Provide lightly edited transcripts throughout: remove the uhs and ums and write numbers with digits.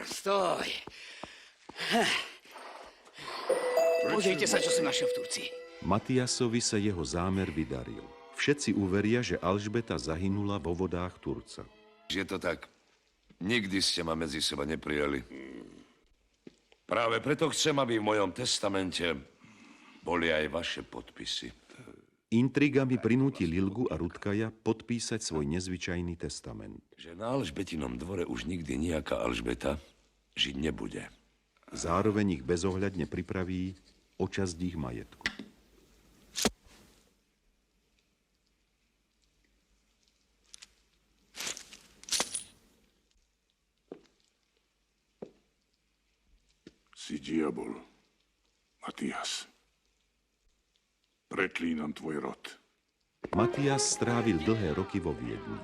Stoj. Pozrite sa, čo som našiel v Turcii. Matiasovi sa jeho zámer vydaril. Všetci uveria, že Alžbeta zahynula vo vodách Turca. Je to tak. Nikdy ste ma medzi seba neprijali. Práve preto chcem, aby v mojom testamente boli aj vaše podpisy. Intrigami prinútil Ilgu a Rutkaja podpísať svoj nezvyčajný testament. Že na Alžbetinom dvore už nikdy nejaká Alžbeta žiť nebude. Zároveň ich bezohľadne pripraví o časť ich majetku. Si diabol, Matias. Preklínam tvoj rod. Matias strávil dlhé roky vo Viedni.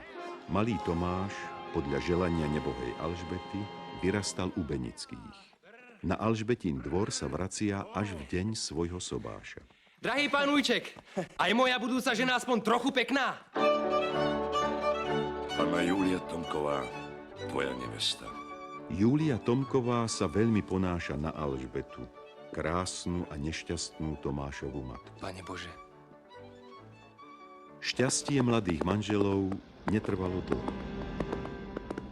Malý Tomáš, podľa želania nebohej Alžbety, vyrastal u Benických. Na Alžbetín dvor sa vracia až v deň svojho sobáša. Drahý pán Ujček, aj moja budúca žena aspoň trochu pekná? Panna Júlia Tomková, tvoja nevesta. Júlia Tomková sa veľmi ponáša na Alžbetu, krásnu a nešťastnú Tomášovu matku. Pane Bože. Šťastie mladých manželov netrvalo dlho.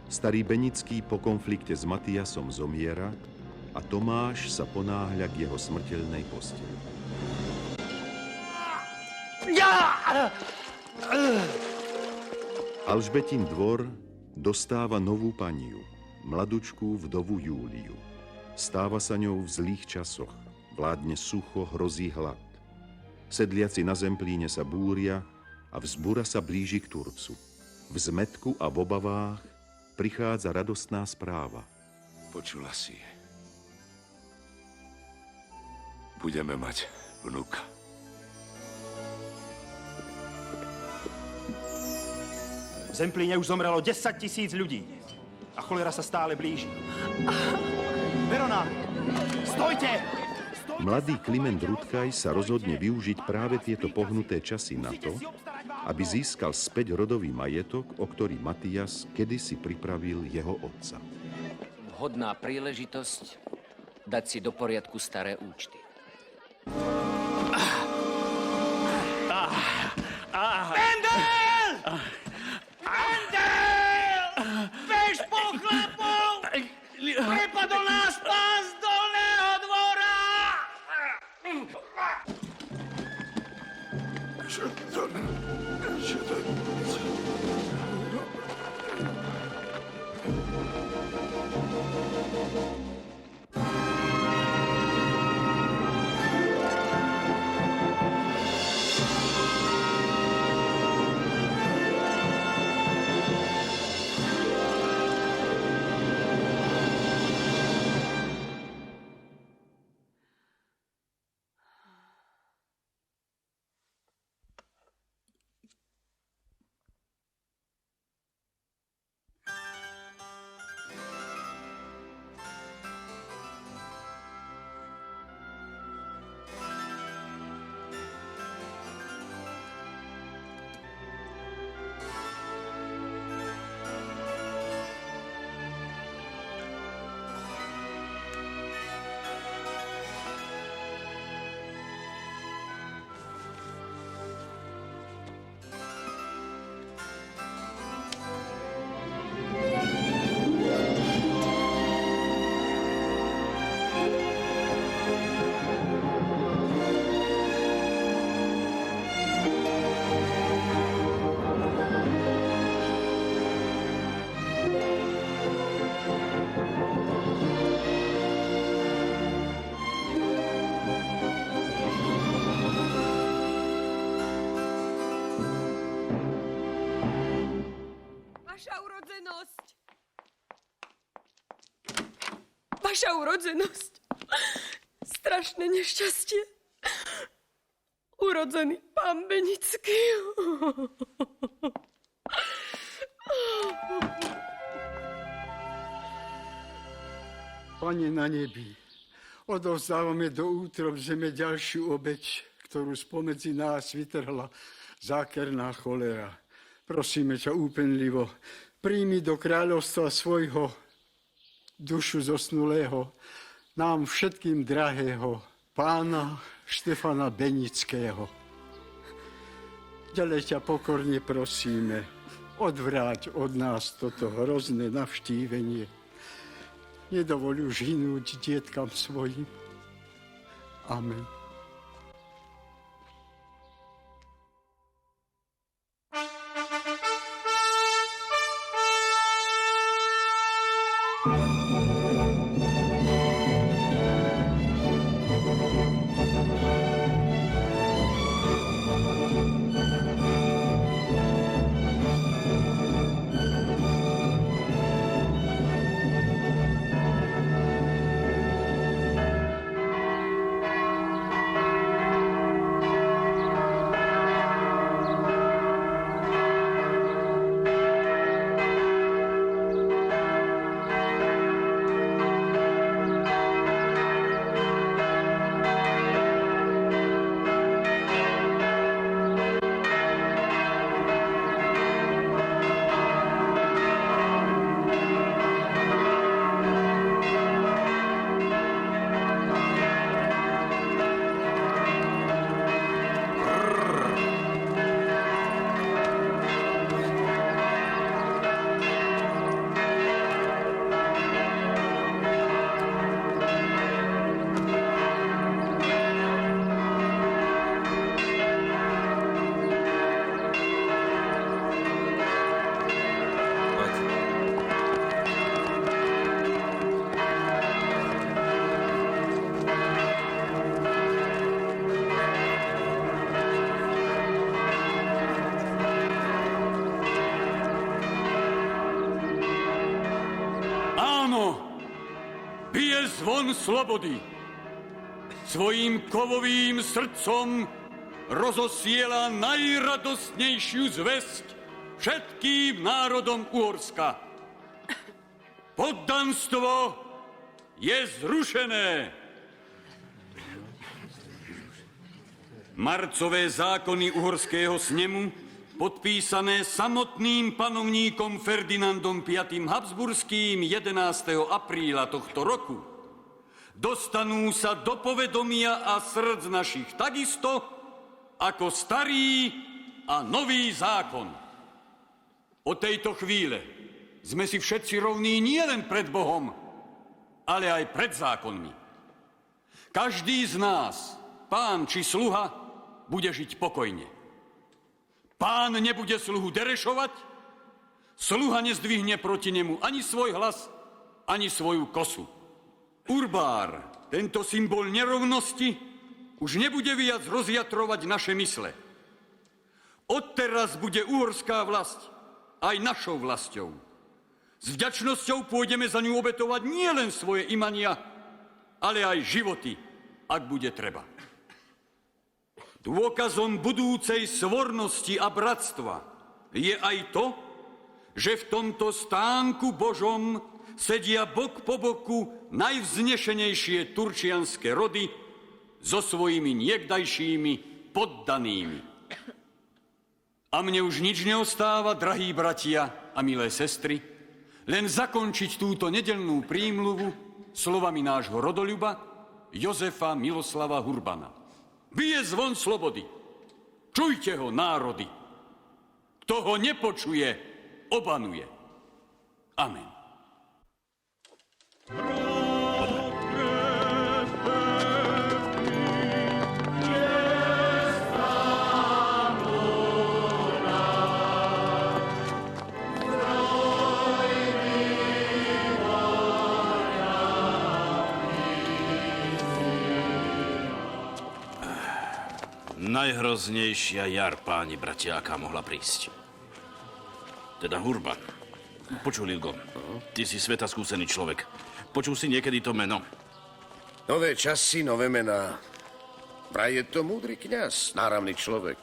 Starý Benický po konflikte s Matiasom zomiera a Tomáš sa ponáhľa k jeho smrteľnej posteli. Alžbetín dvor dostáva novú paniu, mladučkú vdovu Júliu. Stáva sa ňou v zlých časoch, vládne sucho, hrozí hlad. Sedliaci na Zemplíne sa búria a vzbura sa blíži k Turcu. V zmätku a v obavách prichádza radostná správa. Počula si. Budeme mať vnuka. V Zemplíne už zomrelo 10 000 ľudí a cholera sa stále blíži. Verona, stojte! Mladý Kliment Rutkaj sa rozhodne využiť práve tieto pohnuté časy na to, aby získal späť rodový majetok, o ktorý Matias kedysi pripravil jeho otca. Vhodná príležitosť dať si do poriadku staré účty. Pendel! Pendel! Bež po chlapov! Prepadol nás pán z dolného dvora! Vaša urodzenosť. Strašné nešťastie. Urodzený pán Benický. Pane na nebi, odovzdávame do útrob zeme ďalšiu obeť, ktorú spomedzi nás vytrhla zákerná cholera. Prosíme ťa úpenlivo, príjmi do kráľovstva svojho dušu zosnulého, nám všetkým drahého pána Štefana Benického. Ďalej ťa pokorne prosíme, odvráť od nás toto hrozné navštívenie. Nedovoľ už hynúť dietkam svojim. Amen. Zvon slobody svojím kovovým srdcom rozosiela najradostnejšiu zvesť všetkým národom Uhorska. Poddanstvo je zrušené. Marcové zákony uhorského snemu, podpísané samotným panovníkom Ferdinandom V. Habsburským 11. apríla tohto roku, dostanú sa do povedomia a srdc našich takisto ako starý a nový zákon. Od tejto chvíle sme si všetci rovní nielen pred Bohom, ale aj pred zákonmi. Každý z nás, pán či sluha, bude žiť pokojne. Pán nebude sluhu derešovať, sluha nezdvihne proti nemu ani svoj hlas, ani svoju kosu. Urbár, tento symbol nerovnosti, už nebude viac rozjatrovať naše mysle. Odteraz bude uhorská vlast aj našou vlastou. S vďačnosťou pôjdeme za ňu obetovať nielen svoje imania, ale aj životy, ak bude treba. Dôkazom budúcej svornosti a bratstva je aj to, že v tomto stánku Božom sedia bok po boku najvznešenejšie turčianske rody so svojimi niekdajšími poddanými. A mne už nič neostáva, drahí bratia a milé sestry, len zakončiť túto nedeľnú prímluvu slovami nášho rodoľuba Jozefa Miloslava Hurbana. Bije zvon slobody. Čujte ho, národy. Kto ho nepočuje, obanuje. Amen. Najhroznejšia jar, páni bratia, aká mohla prísť. Teda Hurban. Počul, Ilgo, ty si sveta skúsený človek. Počul si niekedy to meno? Nové časy, nové mená. Vraj je to múdry kňaz, náramný človek.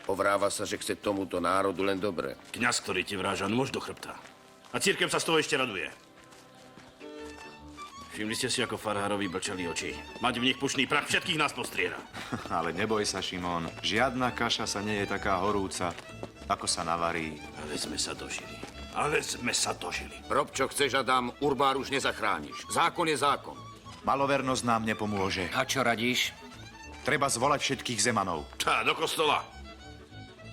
Povráva sa, že chce tomuto národu len dobre. Kňaz, ktorý ti vráža nôž do chrbta. A cirkev sa z toho ešte raduje. Všimli ste si, ako farárovi blčali oči. Mať v nich pušný prach všetkých nás postriera. Ale neboj sa, Šimón. Žiadna kaša sa nie je taká horúca, ako sa navarí. Ale sme sa dožili. Ale sme sa dožili. Rob, čo chceš, Adam, Urbár už nezachrániš. Zákon je zákon. Malovernosť nám nepomôže. A čo radíš? Treba zvolať všetkých Zemanov. Tá, do kostola.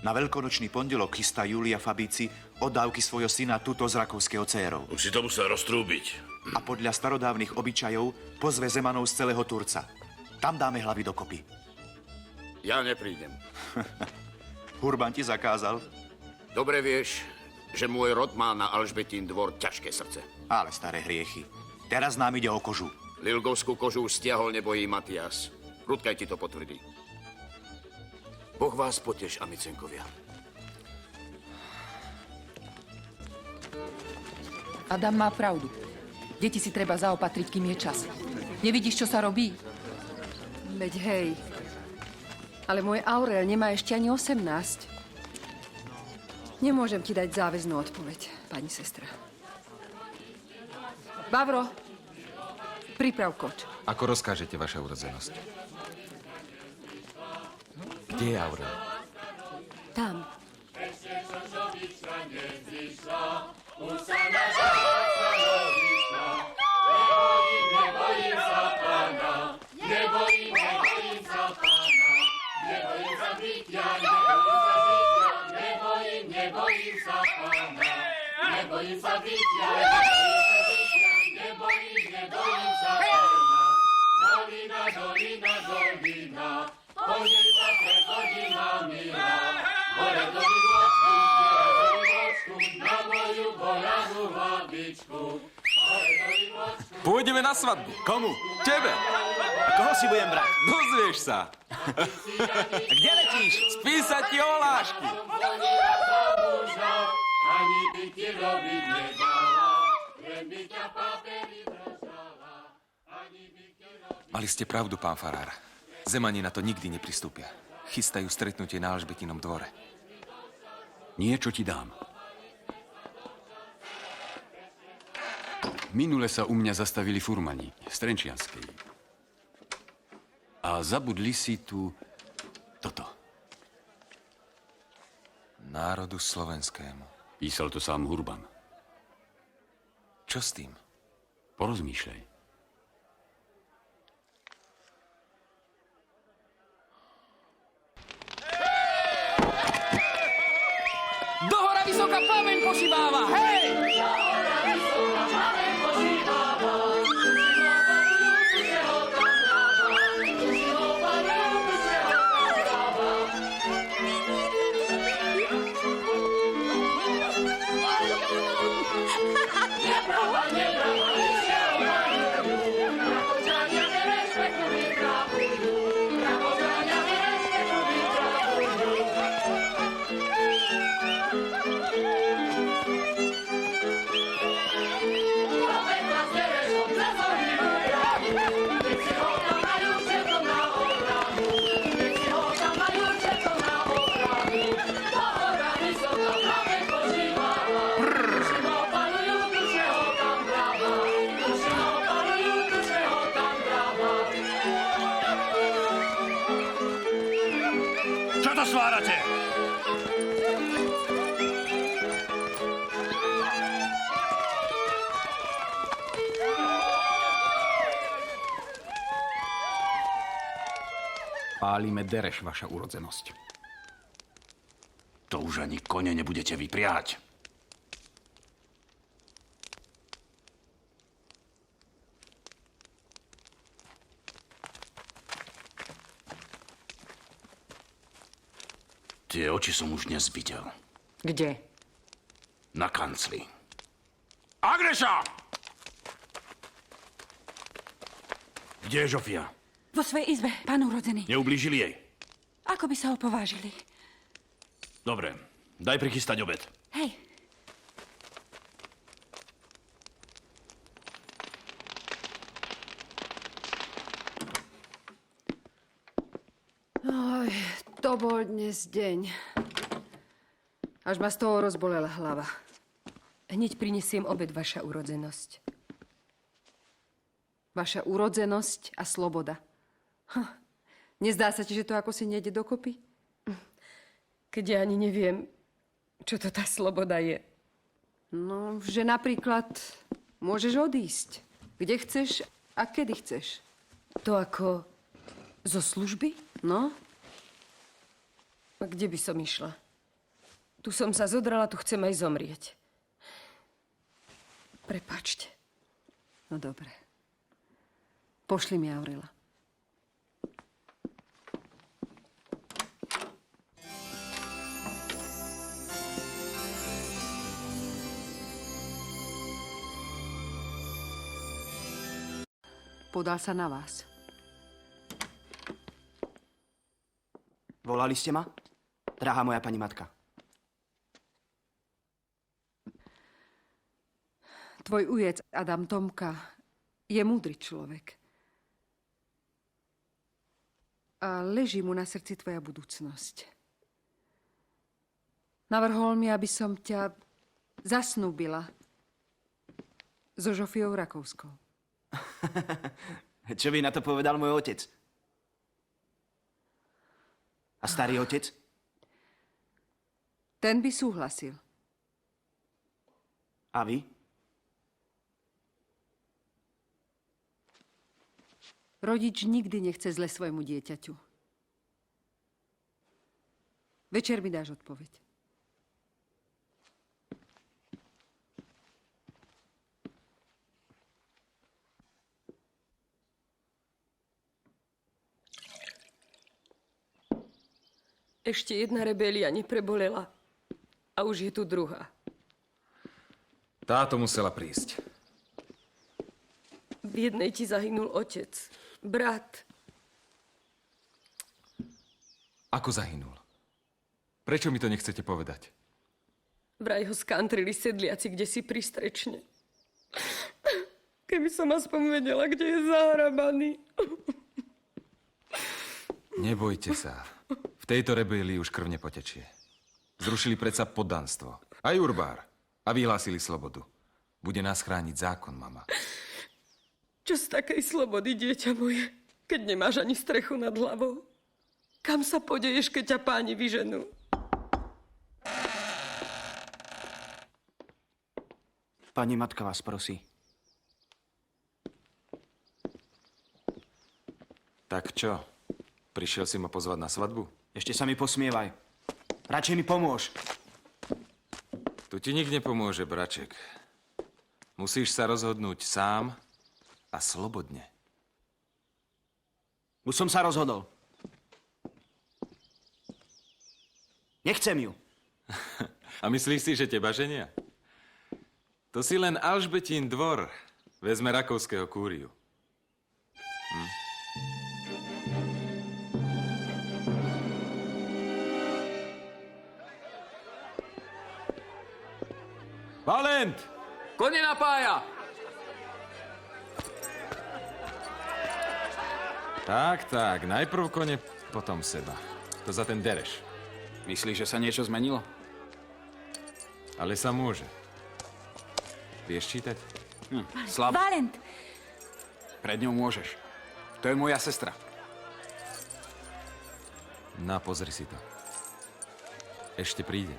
Na veľkonočný pondelok chystá Julia Fabici oddávky svojho syna tuto z Rakovského cérov. Už si to musel roztrúbiť. A podľa starodávnych obyčajov pozve Zemanov z celého Turca. Tam dáme hlavy dokopy. Ja neprídem. Hurban ti zakázal? Dobre vieš, že môj rod má na Alžbetín dvor ťažké srdce. Ale staré hriechy. Teraz nám ide o kožu. Lilgovskú kožu už stiahol nebojí Matias. Rutkaj ti to potvrdí. Boh vás potež, amicenkovia. Adam má pravdu. Deti si treba zaopatriť, kým je čas. Nevidíš, čo sa robí? Veď hej. Ale môj Aurel nemá ešte ani 18. Nemôžem ti dať záväznú odpoveď, pani sestra. Bavro, priprav koč. Ako rozkážete, vaša urodzenosť? Kde je Aurel? Tam. Pôjdeme na svadbu. Komu? Tebe. A koho si budem brať? Dozvieš sa. A kde letíš? Spísať ti olášky. Mali ste pravdu, pán farár. Zemani na to nikdy nepristúpia. Chystajú stretnutie na Alžbetinom dvore. Niečo ti dám. Minule sa u mňa zastavili furmani z Trenčianskej. A zabudli si tu toto. Národu slovenskému. Písal to sám Hurban. Čo s tým? Porozmýšľaj. Dohora vysoká plameň pošibáva, hej! Čo to svárate? Pálime dereš, vaša urodzenosť. To už ani kone nebudete vypriať. Tie oči som už dnes videl. Kde? Na kancli. Agneša! Kde je Žofia? Vo svojej izbe, pán urodzený. Neublížili jej? Ako by sa opovážili? Dobre, daj prichystať obed. Hej. Oj, to bol dnes deň. Až ma z toho rozbolela hlava. Hneď prinesiem obed, vaša urodzenosť. Vaša urodzenosť a sloboda. Nezdá sa ti, že to ako si nejde dokopy? Keď ja ani neviem, čo to tá sloboda je. No, že napríklad môžeš odísť. Kde chceš a kedy chceš. To ako zo služby? No, A kde by som išla? Tu som sa zodrala, tu chcem aj zomrieť. Prepáčte. no dobre. Pošli mi Aurela. Podal sa na vás. Volali ste ma? Drahá moja pani matka. Tvoj ujec Adam Tomka je múdry človek. A leží mu na srdci tvoja budúcnosť. Navrhol mi, aby som ťa zasnúbila so Žofiou Rakouskou. Čo by na to povedal môj otec? A starý otec? Ten by súhlasil. A vy? Rodič nikdy nechce zle svojmu dieťaťu. Večer mi dáš odpoveď. Ešte jedna rebélia neprebolela. A už je tu druhá. Táto musela prísť. V jednej ti zahynul otec. Brat. Ako zahynul? Prečo mi to nechcete povedať? Vraj ho skantrili sedliaci, kde si pristrečne. Keby som aspoň vedela, kde je zahrabaný. Nebojte sa. V tejto rebelii už krv nepotečie. Zrušili predsa poddanstvo. Aj Urbár. A vyhlásili slobodu. Bude nás chrániť zákon, mama. Čo z takej slobody, dieťa moje, keď nemáš ani strechu nad hlavou? Kam sa podeješ, keď ťa páni vyženú? Pani matka vás prosí. Tak čo? Prišiel si ma pozvať na svadbu? Ešte sa mi posmievaj. Radšej mi pomôž. Tu ti nik nepomôže, braček. Musíš sa rozhodnúť sám a slobodne. Už som sa rozhodol. Nechcem ju. A myslíš si, že teba ženia? To si len Alžbetín dvor. Vezme rakovského kúriu. Valent! Kone napája! Tak, najprv kone, potom seba. To za ten dereš. Myslíš, že sa niečo zmenilo? Ale sa môže. Vieš čítať? Slabo. Valent! Pred ňou môžeš. To je moja sestra. Na, pozri si to. Ešte príde.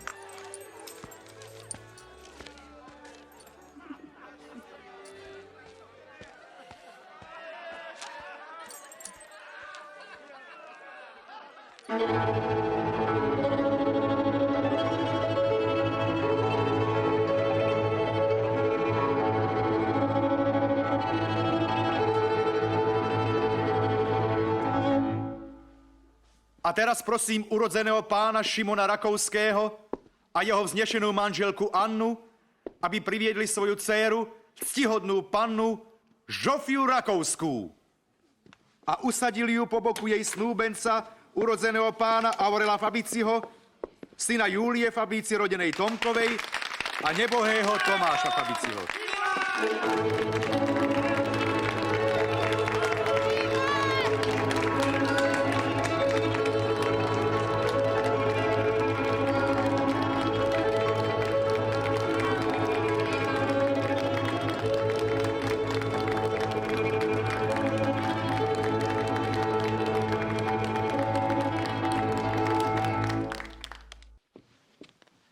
A teraz prosím urodzeného pána Šimona Rakovského a jeho vznešenú manželku Annu, aby priviedli svoju dcéru, ctihodnú pannu Žofiu Rakovskú a usadili ju po boku jej snúbenca, urodzeného pána Aurela Fabiciho, syna Júlie Fabici, rodenej Tomkovej, a nebohého Tomáša Fabiciho.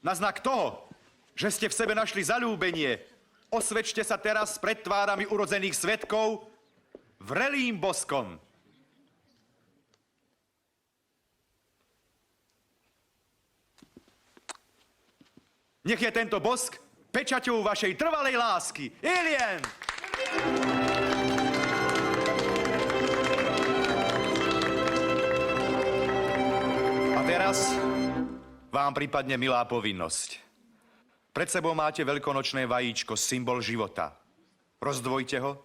Na znak toho, že ste v sebe našli zaľúbenie. Osvedčte sa teraz pred tvárami urodzených svedkov vrelým boskom. Nech je tento bosk pečaťou vašej trvalej lásky. Ilien! A teraz vám prípadne milá povinnosť. Pred sebou máte veľkonočné vajíčko, symbol života. Rozdvojte ho,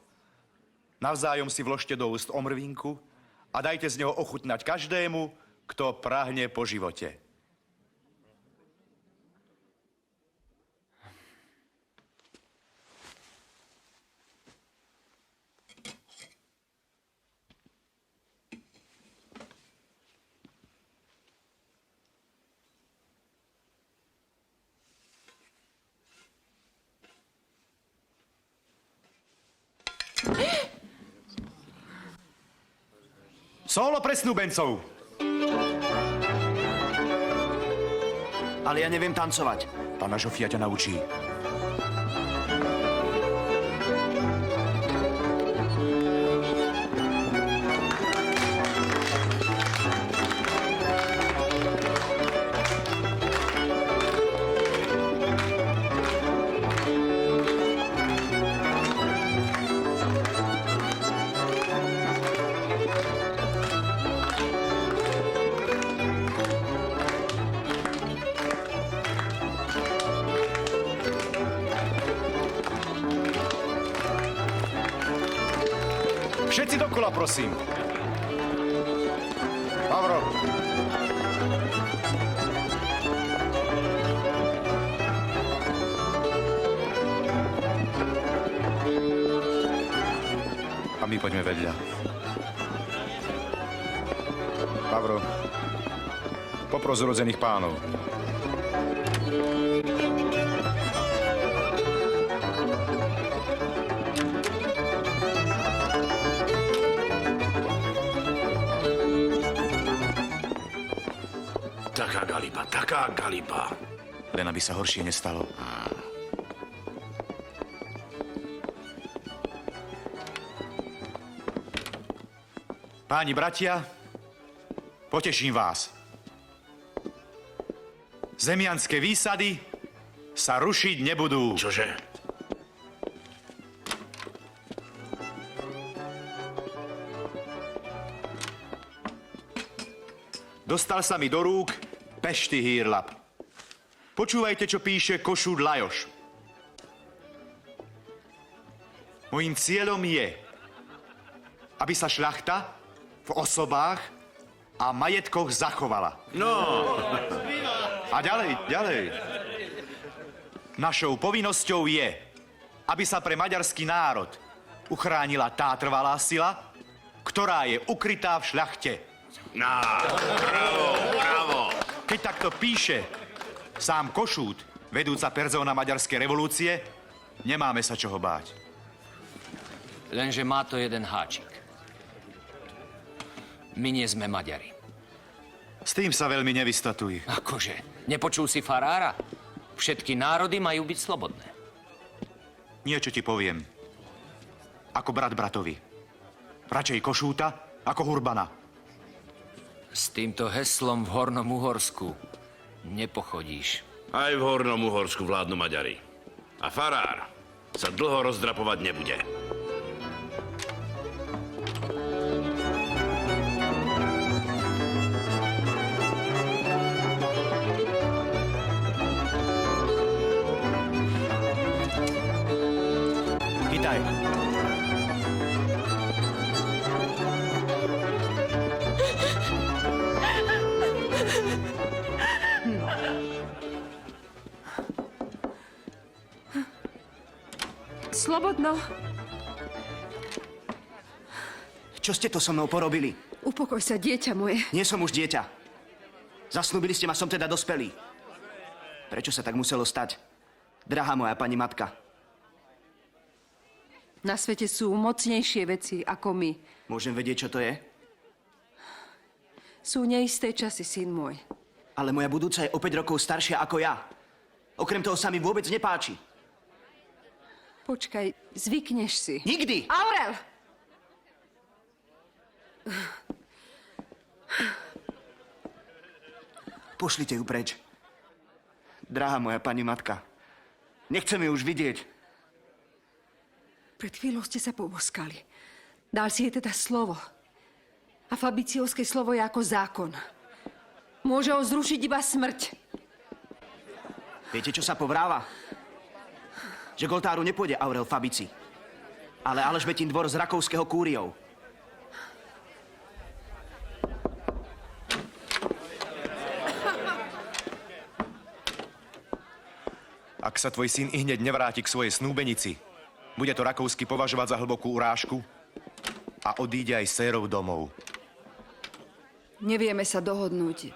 navzájom si vložte do úst omrvinku a dajte z neho ochutnať každému, kto prahne po živote. Solo pre snúbencov. Ale ja neviem tancovať. Pána Žofia ťa naučí. Všetci dokola, prosím. Pavro. A my poďme vedľa. Pavro, popros urodzených pánov. Taká galiba. Len aby sa horšie nestalo. Páni bratia, poteším vás. Zemianske výsady sa rušiť nebudú. Čože? Dostal sa mi do rúk Pešty Hírlap. Počúvajte, čo píše Košúd Lajoš. Mojím cieľom je, aby sa šľachta v osobách a majetkoch zachovala. No. A ďalej. Našou povinnosťou je, aby sa pre maďarský národ uchránila tá trvalá sila, ktorá je ukrytá v šľachte. Bravo. Keď takto píše sám Košút, vedúca persóna maďarskej revolúcie, nemáme sa čoho báť. Lenže má to jeden háčik. My nie sme Maďari. S tým sa veľmi nevystatuj. Akože? Nepočul si farára? Všetky národy majú byť slobodné. Niečo ti poviem. Ako brat bratovi. Radšej Košúta ako Hurbana. S týmto heslom v Hornom Uhorsku nepochodíš. Aj v Hornom Uhorsku vládnu Maďari. A farár sa dlho rozdrapovať nebude. Chytaj. Slobodno. Čo ste to so mnou porobili? Upokoj sa, dieťa moje. Nie som už dieťa. Zasnúbili ste ma, som teda dospelý. Prečo sa tak muselo stať? Drahá moja pani matka. Na svete sú mocnejšie veci ako my. Môžem vedieť, čo to je? Sú neisté časy, syn môj. Ale moja budúca je o 5 rokov staršia ako ja. Okrem toho sa mi vôbec nepáči. Počkaj, zvykneš si. Nikdy! Aurel! Pošlite ju preč. Drahá moja pani matka, nechcem ju už vidieť. Pred chvíľou ste sa poboskali. Dal si jej teda slovo. A Fabiciovské slovo je ako zákon. Môže ho zrušiť iba smrť. Viete, čo sa povráva? Že k oltáru nepôjde Aurel Fabici, ale Alžbetin dvor z Rakovského kúriou. Ak sa tvoj syn ihneď nevráti k svojej snúbenici, bude to Rakovsky považovať za hlbokú urážku a odíde aj s dcérou domov. Nevieme sa dohodnúť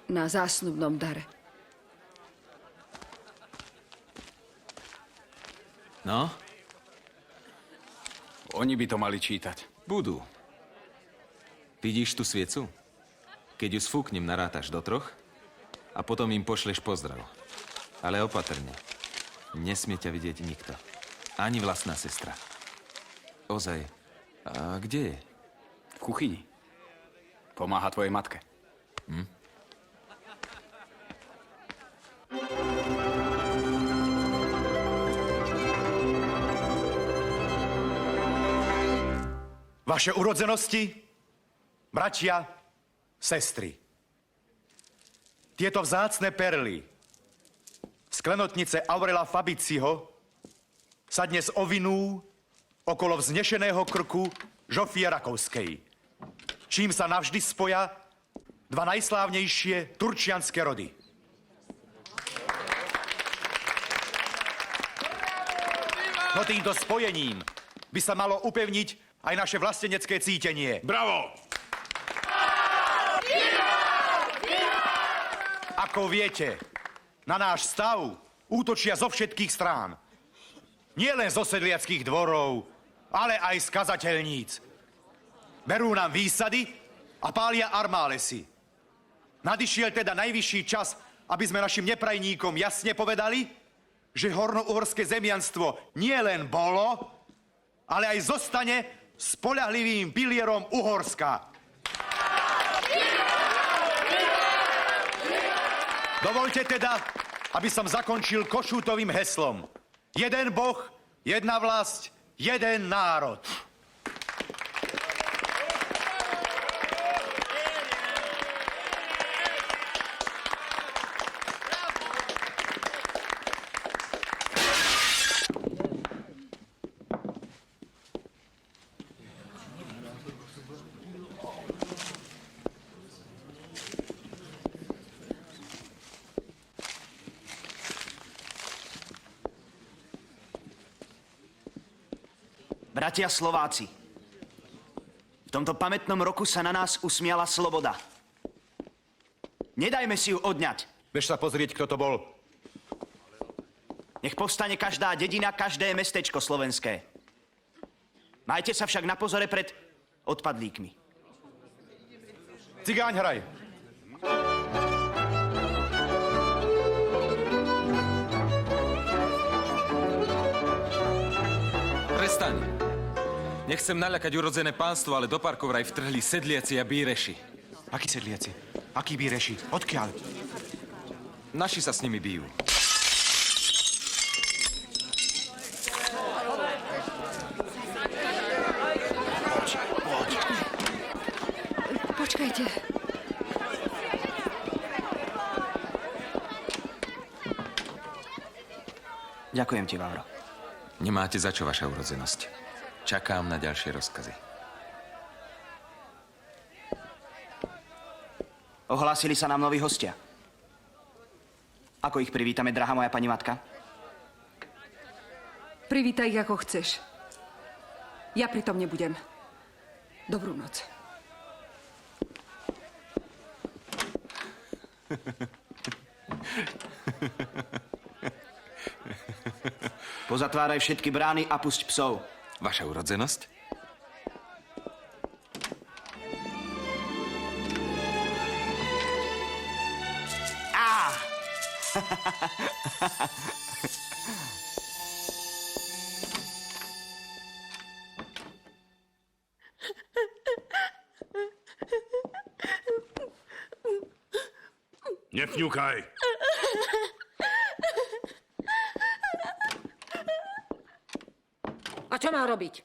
na zásnubnom dare. No? Oni by to mali čítať. Budú. Vidíš tú sviecu? Keď ju sfúknem, narátaš do 3 a potom im pošleš pozdrav. Ale opatrne. Nesmie ťa vidieť nikto. Ani vlastná sestra. Ozaj. A kde je? V kuchyni. Pomáha tvojej matke. Vaše urodzenosti, bratia, sestry. Tieto vzácne perly z klenotnice Aurela Fabiciho sa dnes ovinú okolo vznešeného krku Žofie Rakovskej, čím sa navždy spoja dva najslávnejšie turčianske rody. No týmto spojením by sa malo upevniť aj naše vlastenecké cítenie. Bravo! Ako viete, na náš stav útočia zo všetkých strán. Nie len zo sedliackých dvorov, ale aj z kazateľníc. Berú nám výsady a pália armálesy. Nadišiel teda najvyšší čas, aby sme našim neprajníkom jasne povedali, že hornouhorské zemianstvo nie len bolo, ale aj zostane spoľahlivým pilierom Uhorska. Dovoľte teda, aby som zakončil Košútovým heslom. Jeden Boh, jedna vlast, jeden národ. Bratia Slováci, v tomto pamätnom roku sa na nás usmiala sloboda. Nedajme si ju odňať. Bež sa pozrieť, kto to bol. Nech povstane každá dedina, každé mestečko slovenské. Majte sa však na pozore pred odpadlíkmi. Cigáň, hraj. Prestaň. Nechcem naľakať urodzené pánstvo, ale do parkov vraj vtrhli sedliaci a bíreši. Akí sedliaci? Akí bíreši? Odkiaľ? Naši sa s nimi bijú. Počkajte. Ďakujem ti, Vávro. Nemáte za čo, vaša urodzenosť. Čakám na ďalšie rozkazy. Ohlásili sa nám noví hostia. Ako ich privítame, drahá moja pani matka? Privítaj ich, ako chceš. Ja pritom nebudem. Dobrú noc. Pozatváraj všetky brány a pusť psov. Vaša urodzenosť? Á! Nefňukaj. A čo má robiť?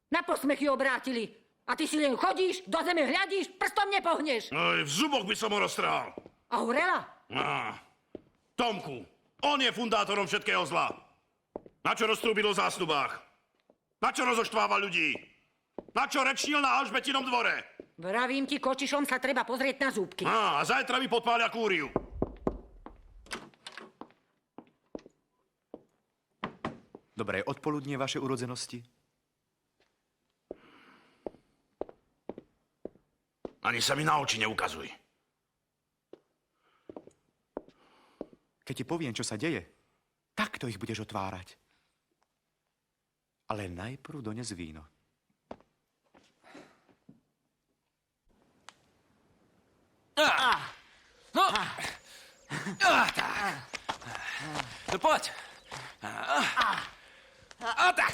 Na posmech ju obrátili. A ty si len chodíš, do zeme hľadíš, prstom nepohneš. Aj v zuboch by som ho roztrhal. Aurela? Tomku, on je fundátorom všetkého zla. Na čo roztrúbil o zástupách? Na čo rozoštváva ľudí? Na čo rečnil na Alžbetinom dvore? Vravím ti, kočišom sa treba pozrieť na zúbky. A zajtra mi podpália kúriu. Dobré odpoludnie, vaše urodzenosti. Ani sa mi na oči neukazuj. Keď ti poviem, čo sa deje, takto ich budeš otvárať. Ale najprv dones víno. No poď. Tak.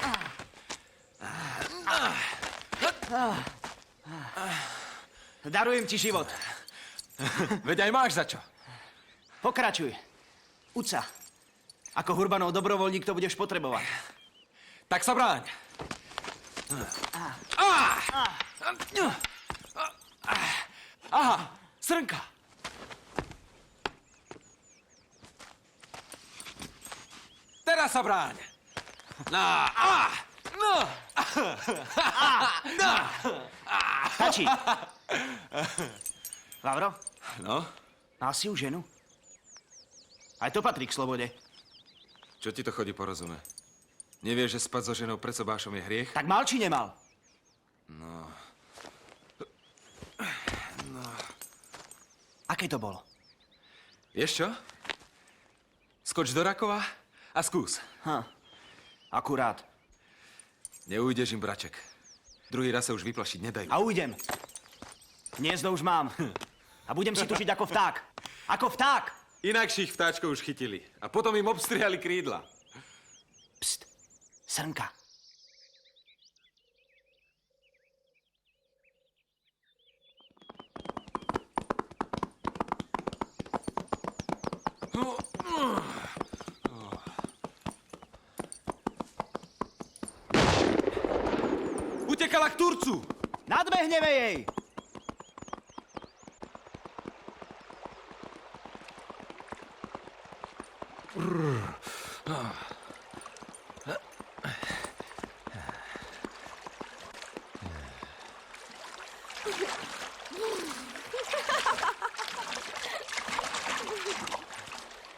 Darujem ti život. Veď aj máš za čo. Pokračuj. Uď sa. Ako Hurbanov dobrovoľník to budeš potrebovať. Tak sa bráň. Aha, srnka. Teraz sa bráň. Stačí. Vavro? No? Mal si už ženu? Aj to patrí k slobode. Čo ti to chodí po rozume? Nevieš, že spať so ženou pred sobášom je hriech? Tak mal či nemal? No. Aké to bolo? Vieš čo? Skoč do Rakova a skús. Akurát. Neujdeš im, braček. Druhý raz sa už vyplašiť nedajú. A ujdem. Hniezdo už mám. A budem si tušiť ako vták. Ako vták! Inakších vtáčkov už chytili. A potom im obstrihali krídla. Pst. Srnka. Utekala k Turcu! Nadbehneme jej!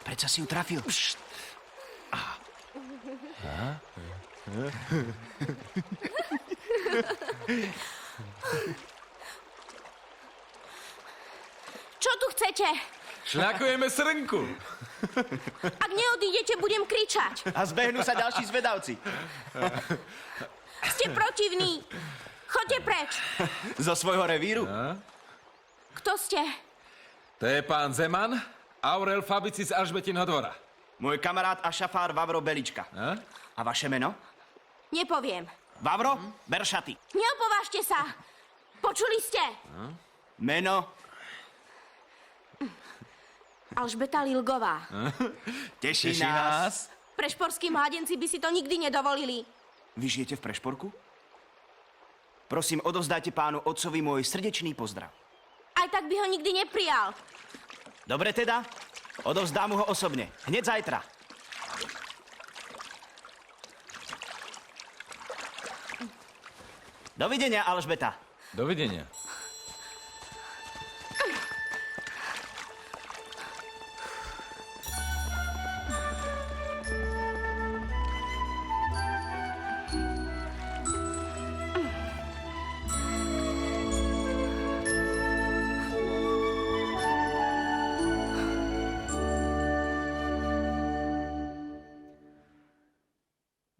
Prečo si ju trafil? Čo tu chcete? Šľakujeme srnku. Ak neodídete, budem kričať. A zbehnú sa ďalší zvedavci. Ste protivní. Choďte preč. Zo svojho revíru? Kto ste? To je pán Zeman, Aurel Fabici z Alžbetinho dvora. Môj kamarát a šafár Vavro Belička. A vaše meno? Nepoviem. Vavro Beršaty. Neopovážte sa. Počuli ste? Meno? Alžbeta Lilgová. Teší nás. Prešporskí mládenci by si to nikdy nedovolili. Vy žijete v Prešporku? Prosím, odovzdajte pánu otcovi môj srdečný pozdrav. Aj tak by ho nikdy neprijal. Dobre teda, odovzdám mu ho osobne. Hneď zajtra. Dovidenia, Alžbeta. Dovidenia.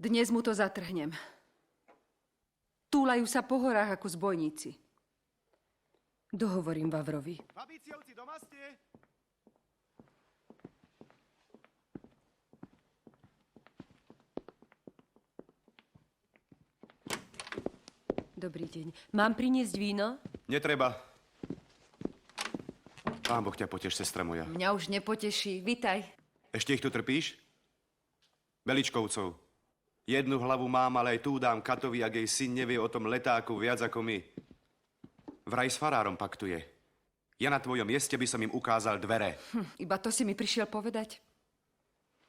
Dnes mu to zatrhnem. Túlajú sa po horách ako zbojníci. Dohovorím Vavrovi. Fabiciovci, doma ste? Dobrý deň. Mám priniesť víno? Netreba. Pán Boh ťa potež, sestra moja. Mňa už nepoteší. Vitaj. Ešte ich tu trpíš? Veličkovcov. Jednu hlavu mám, ale aj tú dám Katovi, ak jej syn nevie o tom letáku viac ako my. Vraj s farárom paktuje. Ja na tvojom mieste by som im ukázal dvere. Iba to si mi prišiel povedať?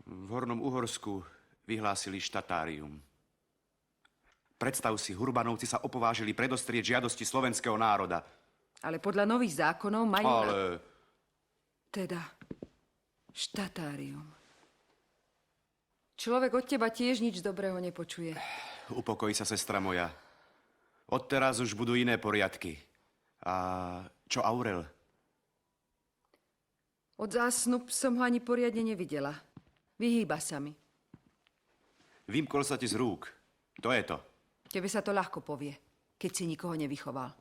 V Hornom Uhorsku vyhlásili štatárium. Predstav si, Hurbanovci sa opovážili predostrieť žiadosti slovenského národa. Ale podľa nových zákonov majú... Ale... Teda, štatárium. Človek od teba tiež nič dobrého nepočuje. Upokoj sa, sestra moja. Odteraz už budú iné poriadky. A čo Aurel? Od zásnub som ho ani poriadne nevidela. Vyhýba sa mi. Vymkol sa ti z rúk. To je to. Tebe sa to ľahko povie, keď si nikoho nevychoval.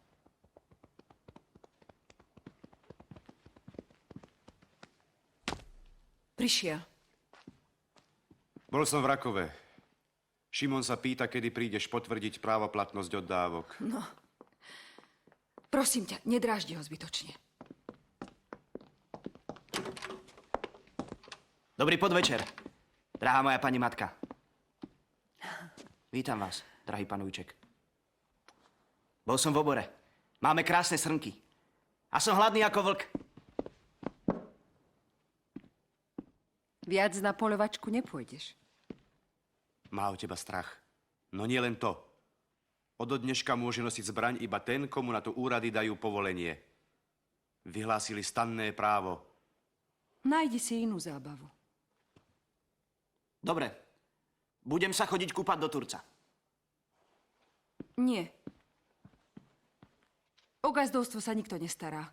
Prišiel. Bol som v Rakove. Šimon sa pýta, kedy prídeš potvrdiť právoplatnosť od dávok. No. Prosím ťa, nedráždi ho zbytočne. Dobrý podvečer, drahá moja pani matka. Vítam vás, drahý pán Ujček. Bol som v obore. Máme krásne srnky. A som hladný ako vlk. Viac na poľovačku nepôjdeš. Má o teba strach. No nie len to. Od dneška môže nosiť zbraň iba ten, komu na to úrady dajú povolenie. Vyhlásili stanné právo. Nájdi si inú zábavu. Dobre. Budem sa chodiť kúpať do Turca. Nie. O gazdovstvo sa nikto nestará.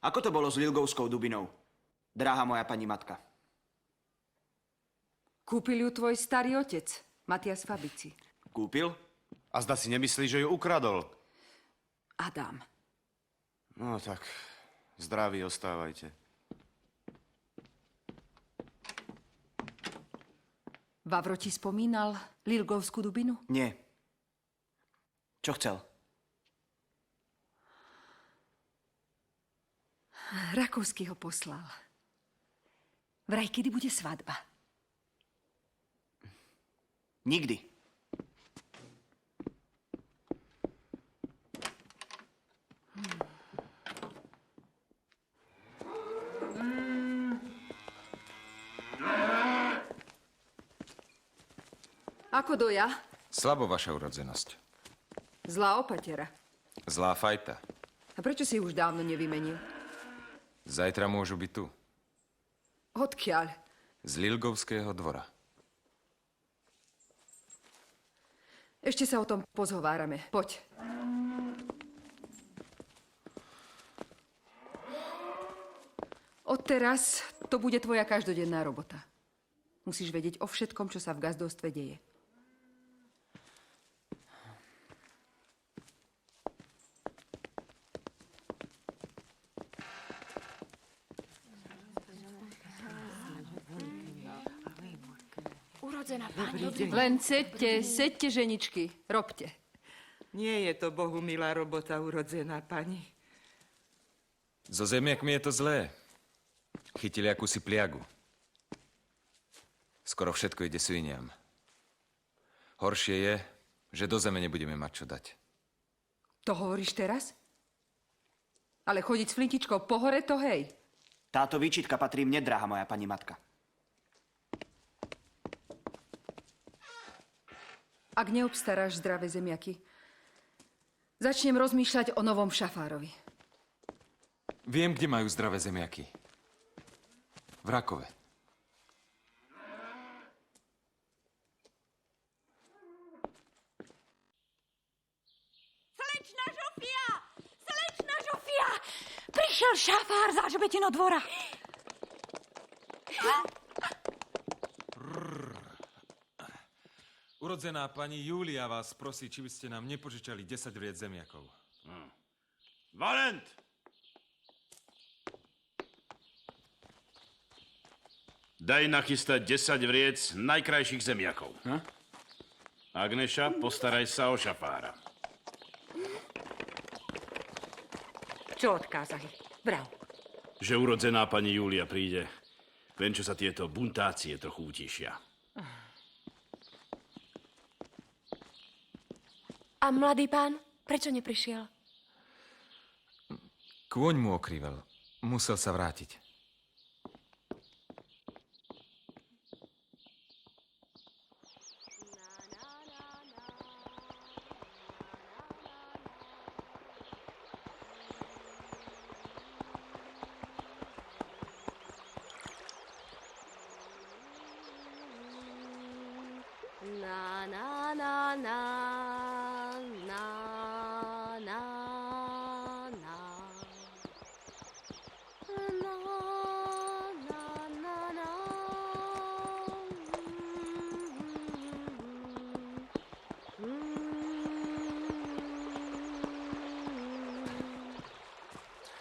Ako to bolo s Lilgovskou dubinou, drahá moja pani matka? Kúpil ju tvoj starý otec, Matias Fabici. Kúpil? A zda si nemyslí, že ju ukradol. Adam. No tak, zdraví ostávajte. Vavro ti spomínal Lilgovskú dubinu? Nie. Čo chcel? Rakovský ho poslal. Vraj, kedy bude svadba? Nikdy. Ako doja? Slabo, vaša urodzenosť. Zlá opatera. Zlá fajta. A prečo si už dávno nevymenil? Zajtra môžu byť tu. Odkiaľ? Z Lilgovského dvora. Ešte sa o tom pozhovárame. Poď. Odteraz to bude tvoja každodenná robota. Musíš vedieť o všetkom, čo sa v gazdovstve deje. Urodzená pani. Len sedte, ženičky. Robte. Nie je to Bohu milá robota, urodzená pani. So zemiakmi je to zlé. Chytili akúsi pliagu. Skoro všetko ide sviniam. Horšie je, že do zeme nebudeme mať čo dať. To hovoríš teraz? Ale chodiť s flintičkou po hore, to hej. Táto výčitka patrí mne, drahá moja pani matka. Ak neobstaráš zdravé zemiaky, začnem rozmýšľať o novom šafárovi. Viem, kde majú zdravé zemiaky. V Rakove. Slečna Žofia! Slečna Žofia! Prišiel šafár z Alžbetino dvora. Urodzená pani Júlia vás prosí, či by ste nám nepožičali 10 vriec zemiakov. Valent! Daj nachystať 10 vriec najkrajších zemiakov. Agneša, postaraj sa o šafára. Čo odkázali? Vrav. Že urodzená pani Júlia príde. Len čo sa tieto buntácie trochu utišia. A mladý pán, prečo neprišiel? Kôň mu okrivel. Musel sa vrátiť. Na, na, na, na, na, na, na. Na, na, na, na.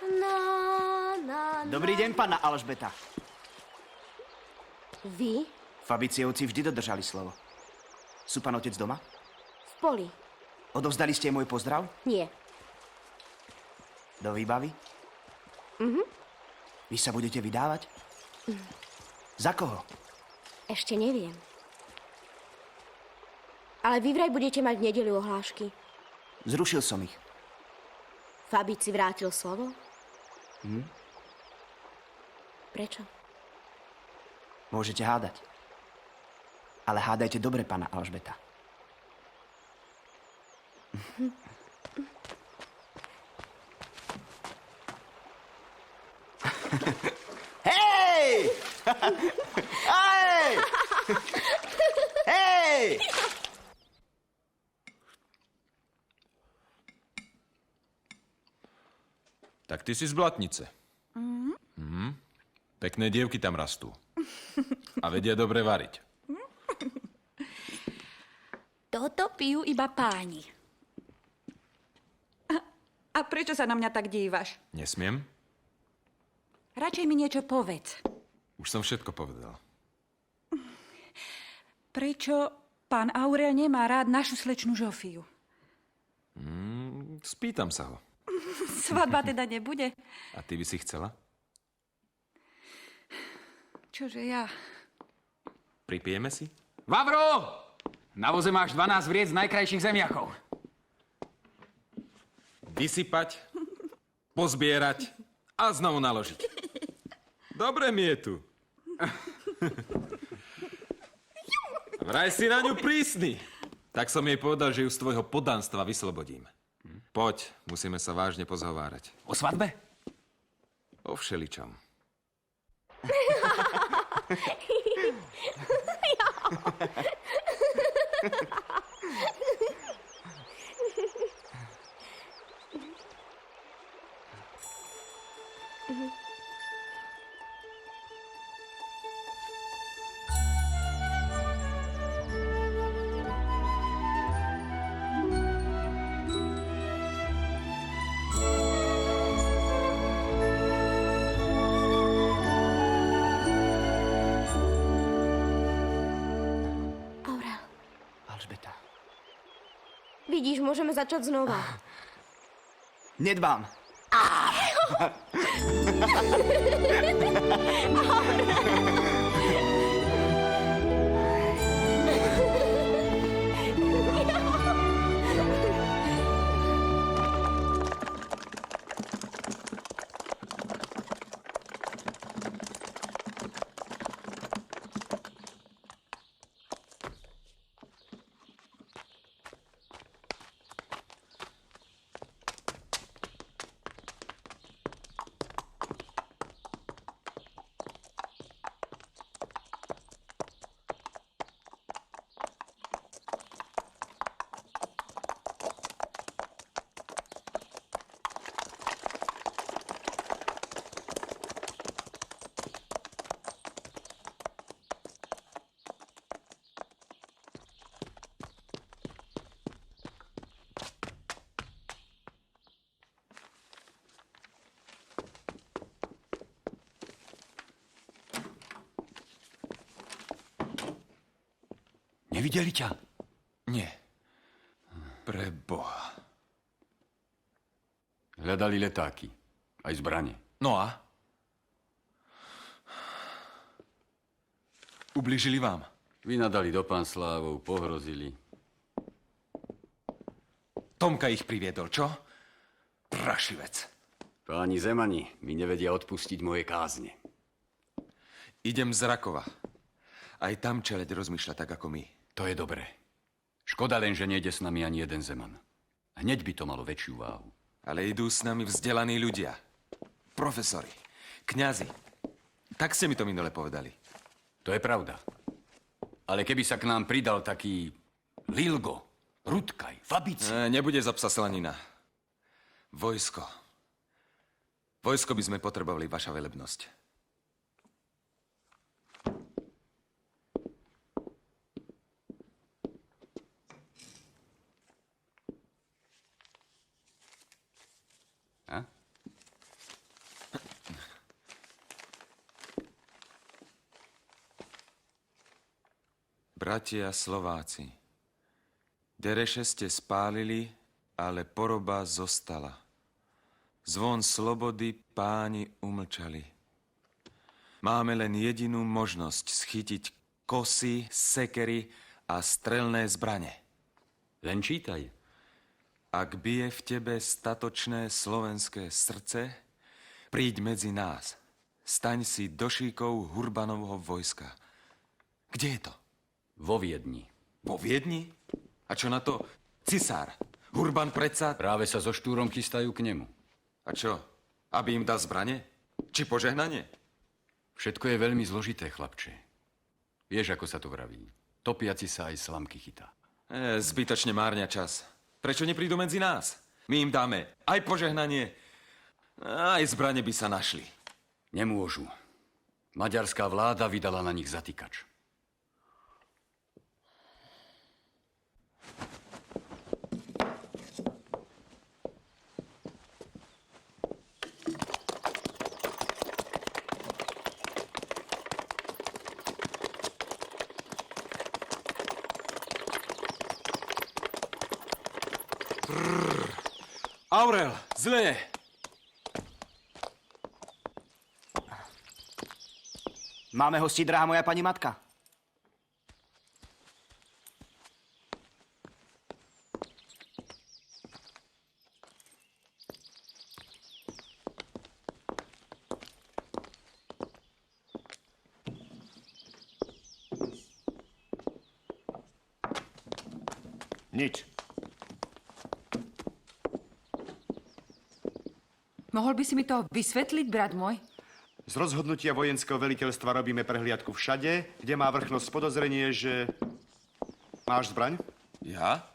Na, na, na. Dobrý deň, panna Alžbeta. Vy? Fabiciovci vždy dodržali slovo. Sú pán otec doma? V poli. Odovzdali ste jej môj pozdrav? Nie. Do výbavy? Vy sa budete vydávať? Za koho? Ešte neviem. Ale vy vraj budete mať v nedeľu ohlášky. Zrušil som ich. Fabici vrátil slovo? Prečo? Môžete hádať. Ale hádajte dobre, pána Alžbeta. Hej! Hej! Hej! Tak ty si z Blatnice. Pekné dievky tam rastú. A vedia dobre variť. Toto pijú iba páni. A prečo sa na mňa tak dívaš? Nesmiem? Radšej mi niečo povedz. Už som všetko povedal. Prečo pán Aurel nemá rád našu slečnú Žofiu? Spýtam sa ho. Svadba teda nebude? A ty by si chcela? Čože ja? Pripijeme si? Vavro! Na voze máš 12 vriec z najkrajších zemiakov. Vysypať, pozbierať a znovu naložiť. Dobre mi je tu. Vraj si na ňu prísny. Tak som jej povedal, že ju z tvojho poddanstva vyslobodím. Poď, musíme sa vážne pozhovárať. O svadbe? O všeličom. Vidíš, môžeme začať znova. Nedbám. Nevideli ťa? Nie. Pre Boha. Hľadali letáky. Aj zbrane. No a? Ublížili vám? Vynadali do Pánslávov, pohrozili. Tomka ich priviedol, čo? Prašivec. Páni Zemani mi nevedia odpustiť moje kázne. Idem z Rakova. Aj tam čeleď rozmýšľa tak, ako my. To je dobré. Škoda len, že nejde s nami ani jeden Zeman. Hneď by to malo väčšiu váhu. Ale idú s nami vzdelaní ľudia. Profesori, kňazi. Tak ste mi to minule povedali. To je pravda. Ale keby sa k nám pridal taký Lilgo, Rutkaj, Fabici... Nebude za psa slanina. Vojsko. Vojsko by sme potrebovali, vaša velebnosť. Bratia Slováci, dereše ste spálili, ale poroba zostala. Zvon slobody páni umlčali. Máme len jedinú možnosť schytiť kosy, sekery a strelné zbrane. Len čítaj. Ak bije v tebe statočné slovenské srdce, príď medzi nás. Staň si došíkov Hurbanovho vojska. Kde je to? Vo Viedni. Vo Viedni? A čo na to cisár? Hurban predsa... Práve sa so Štúrom chystajú k nemu. A čo? Aby im dal zbrane? Či požehnanie? Všetko je veľmi zložité, chlapče. Vieš, ako sa to vraví. Topiaci sa aj slamky chytá. Zbytočne márňa čas. Prečo neprídu medzi nás? My im dáme aj požehnanie, aj zbrane by sa našli. Nemôžu. Maďarská vláda vydala na nich zatýkač. Aurel, zlé! Máme hosti, drahá moja pani matka. Nič. Mohol by si mi to vysvetliť, brat môj? Z rozhodnutia vojenského veliteľstva robíme prehliadku všade, kde má vrchnosť podozrenie, že... Máš zbraň? Ja?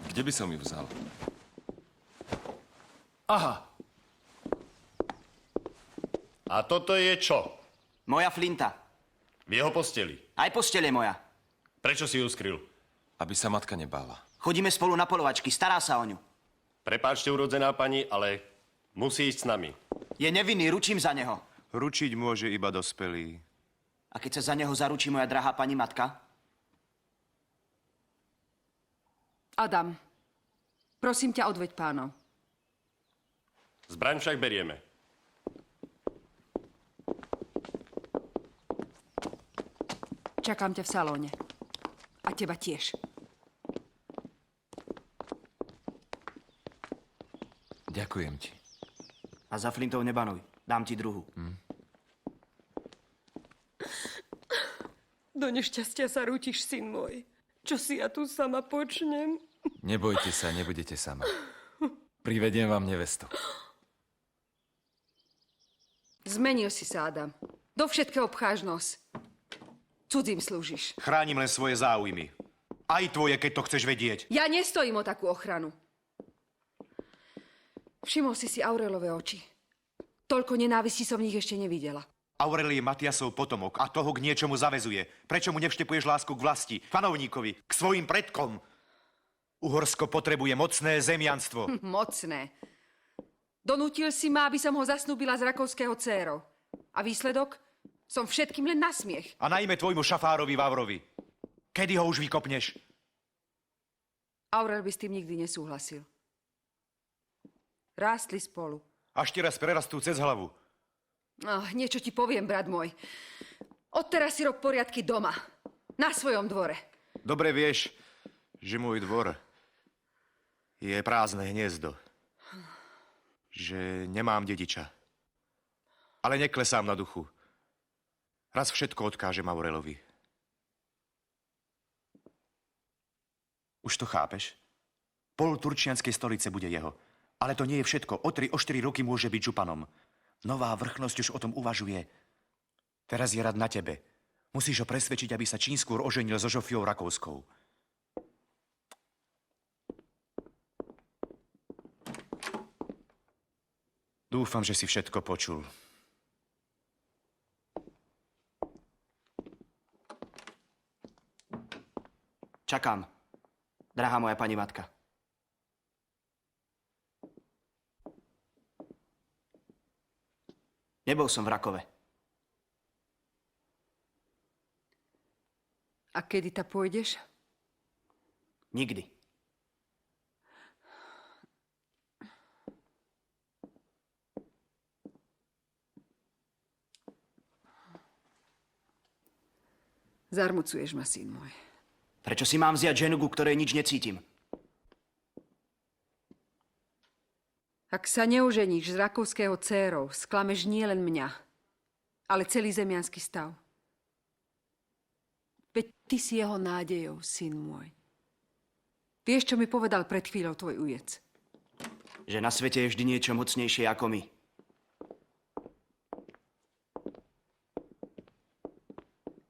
Kde by som ju vzal? Aha. A toto je čo? Moja flinta. V jeho posteli. Aj postele moja. Prečo si ju skryl? Aby sa matka nebála. Chodíme spolu na polovačky, stará sa o ňu. Prepáčte, urodzená pani, ale musí ísť s nami. Je nevinný, ručím za neho. Ručiť môže iba dospelý. A keď sa za neho zaručí moja drahá pani matka? Adam, prosím ťa, odveď pánov. Zbraň však berieme. Čakám ťa v salóne. A teba tiež. Ďakujem ti. A za flintov nebanuj. Dám ti druhú. Do nešťastia sa rútiš, syn môj. Čo si ja tu sama počnem? Nebojte sa, nebudete sama. Privediem vám nevestu. Zmenil si sa, Adam. Do všetkého pcháš nos. Cudzím slúžiš. Chránim len svoje záujmy. Aj tvoje, keď to chceš vedieť. Ja nestojím o takú ochranu. Všimol si Aurelové oči. Toľko nenávistí som v nich ešte nevidela. Aurel je Matiasov potomok a toho k niečomu zavezuje. Prečo mu nevštepuješ lásku k vlasti, panovníkovi, k svojim predkom? Uhorsko potrebuje mocné zemianstvo. Mocné. Donútil si ma, aby som ho zasnúbila z rakovského dcérou. A výsledok? Som všetkým len na smiech. A najmä tvojmu šafárovi Vavrovi. Kedy ho už vykopneš? Aurel by s tým nikdy nesúhlasil. Rástli spolu. Až ti raz prerastú cez hlavu. Niečo ti poviem, brat môj. Odteraz si rob poriadky doma. Na svojom dvore. Dobre vieš, že môj dvor je prázdne hniezdo. Že nemám dediča. Ale neklesám na duchu. Raz všetko odkážem Aurelovi. Už to chápeš? Pol turčianskej stolice bude jeho. Ale to nie je všetko. O 3, o 4 roky môže byť županom. Nová vrchnosť už o tom uvažuje. Teraz je rad na tebe. Musíš ho presvedčiť, aby sa čím skôr oženil so Žofiou Rakouskou. Dúfam, že si všetko počul. Čakám, drahá moja pani matka. Nebol som v Rakove. A kedy ta pôjdeš? Nikdy. Zarmucuješ ma, syn môj. Prečo si mám vziať ženu, ku ktorej nič necítim? Ak sa neuženíš s rakovského dcérou, sklameš nielen mňa, ale celý zemiansky stav. Veď ty si jeho nádejou, syn môj. Vieš, čo mi povedal pred chvíľou tvoj ujec? Že na svete je vždy niečo mocnejšie ako my.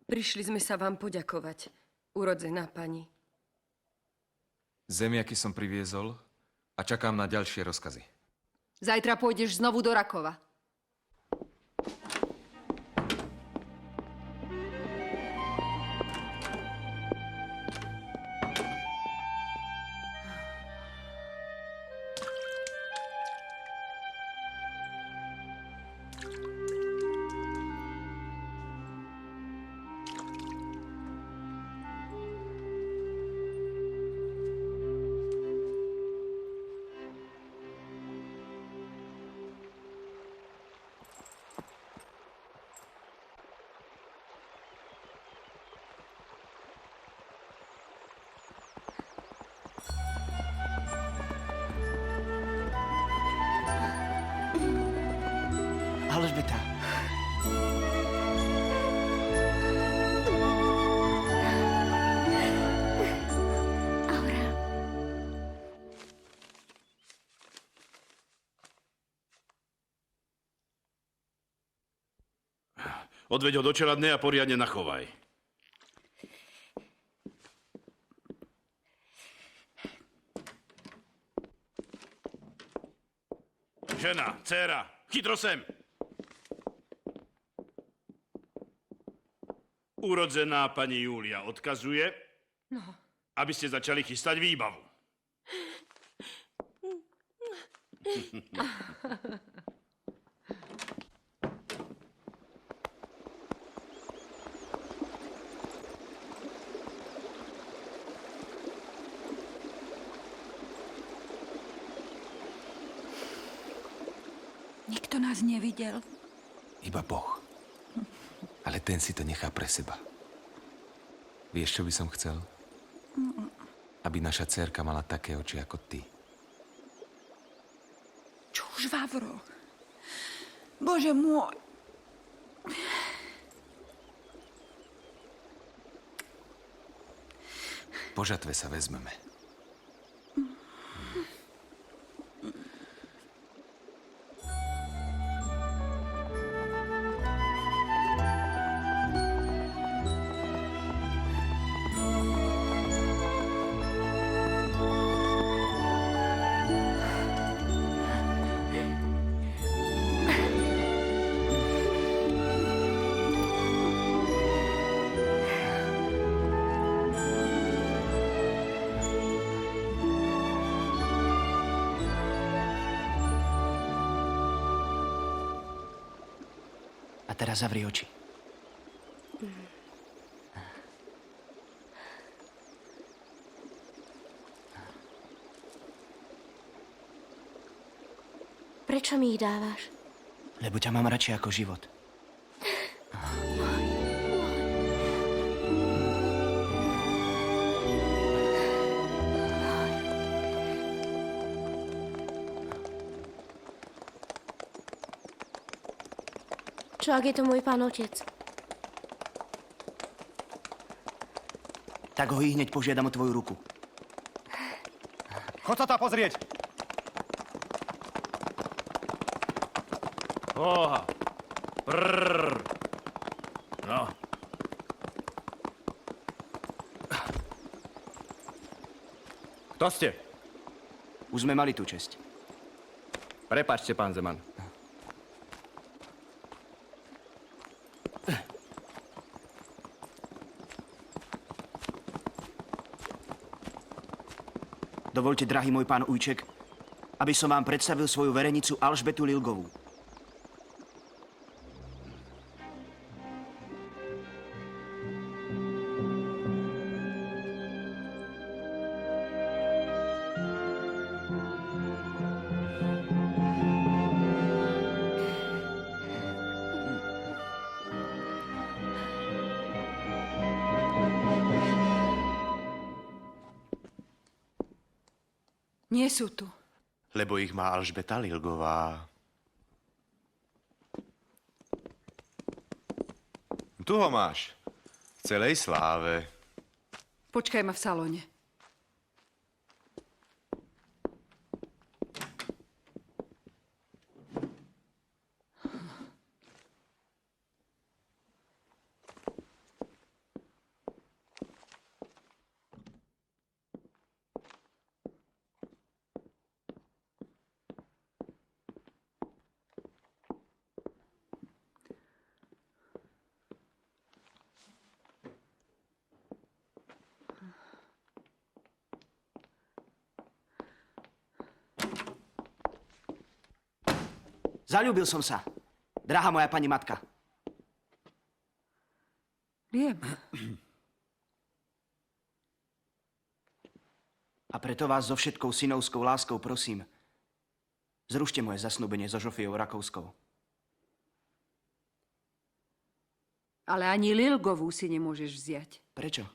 Prišli sme sa vám poďakovať, urodzená pani. Zemiaky som priviezol a čakám na ďalšie rozkazy. Zajtra pôjdeš znovu do Rakova. Alžbeta. Odveď ho do čeladnej a poriadne nachovaj. Žena, dcéra, chytro sem. Urodzená pani Júlia odkazuje, aby ste začali chystať výbavu. Nikto nás nevidel. Iba Boh. Ale ten si to nechá pre seba. Vieš, čo by som chcel? Aby naša dcérka mala také oči ako ty. Čuž, Vavro. Bože môj. Po žatve sa vezmeme. A teraz zavri oči. Prečo mi ich dávaš? Lebo ťa mám radšej ako život. Čo, ak je to môj pán otec? Tak ho i hneď požiadam o tvoju ruku. Chod sa tá pozrieť. Oha. Prrr. No. Kto ste? Už sme mali tú česť. Prepáčte, pán Zeman. Dovolte, drahý môj pán Ujček, aby som vám predstavil svoju verenicu Alžbetu Lilgovú. Nie sú tu. Lebo ich má Alžbeta Lilgová. Tu ho máš. V celej sláve. Počkaj ma v salóne. Zaľúbil som sa, drahá moja pani matka. Viem. A preto vás so všetkou synovskou láskou prosím, zrušte moje zasnúbenie so Žofiou Rakouskou. Ale ani Lilgovú si nemôžeš vziať. Prečo?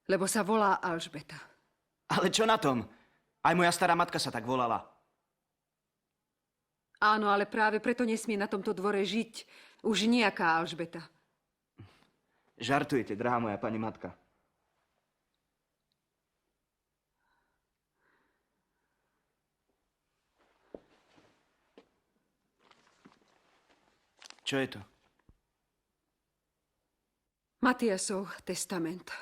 Lebo sa volá Alžbeta. Ale čo na tom? Aj moja stará matka sa tak volala. Áno, ale práve preto nesmie na tomto dvore žiť už nejaká Alžbeta. Žartujete, drahá moja pani matka. Čo je to? Matiasov testament.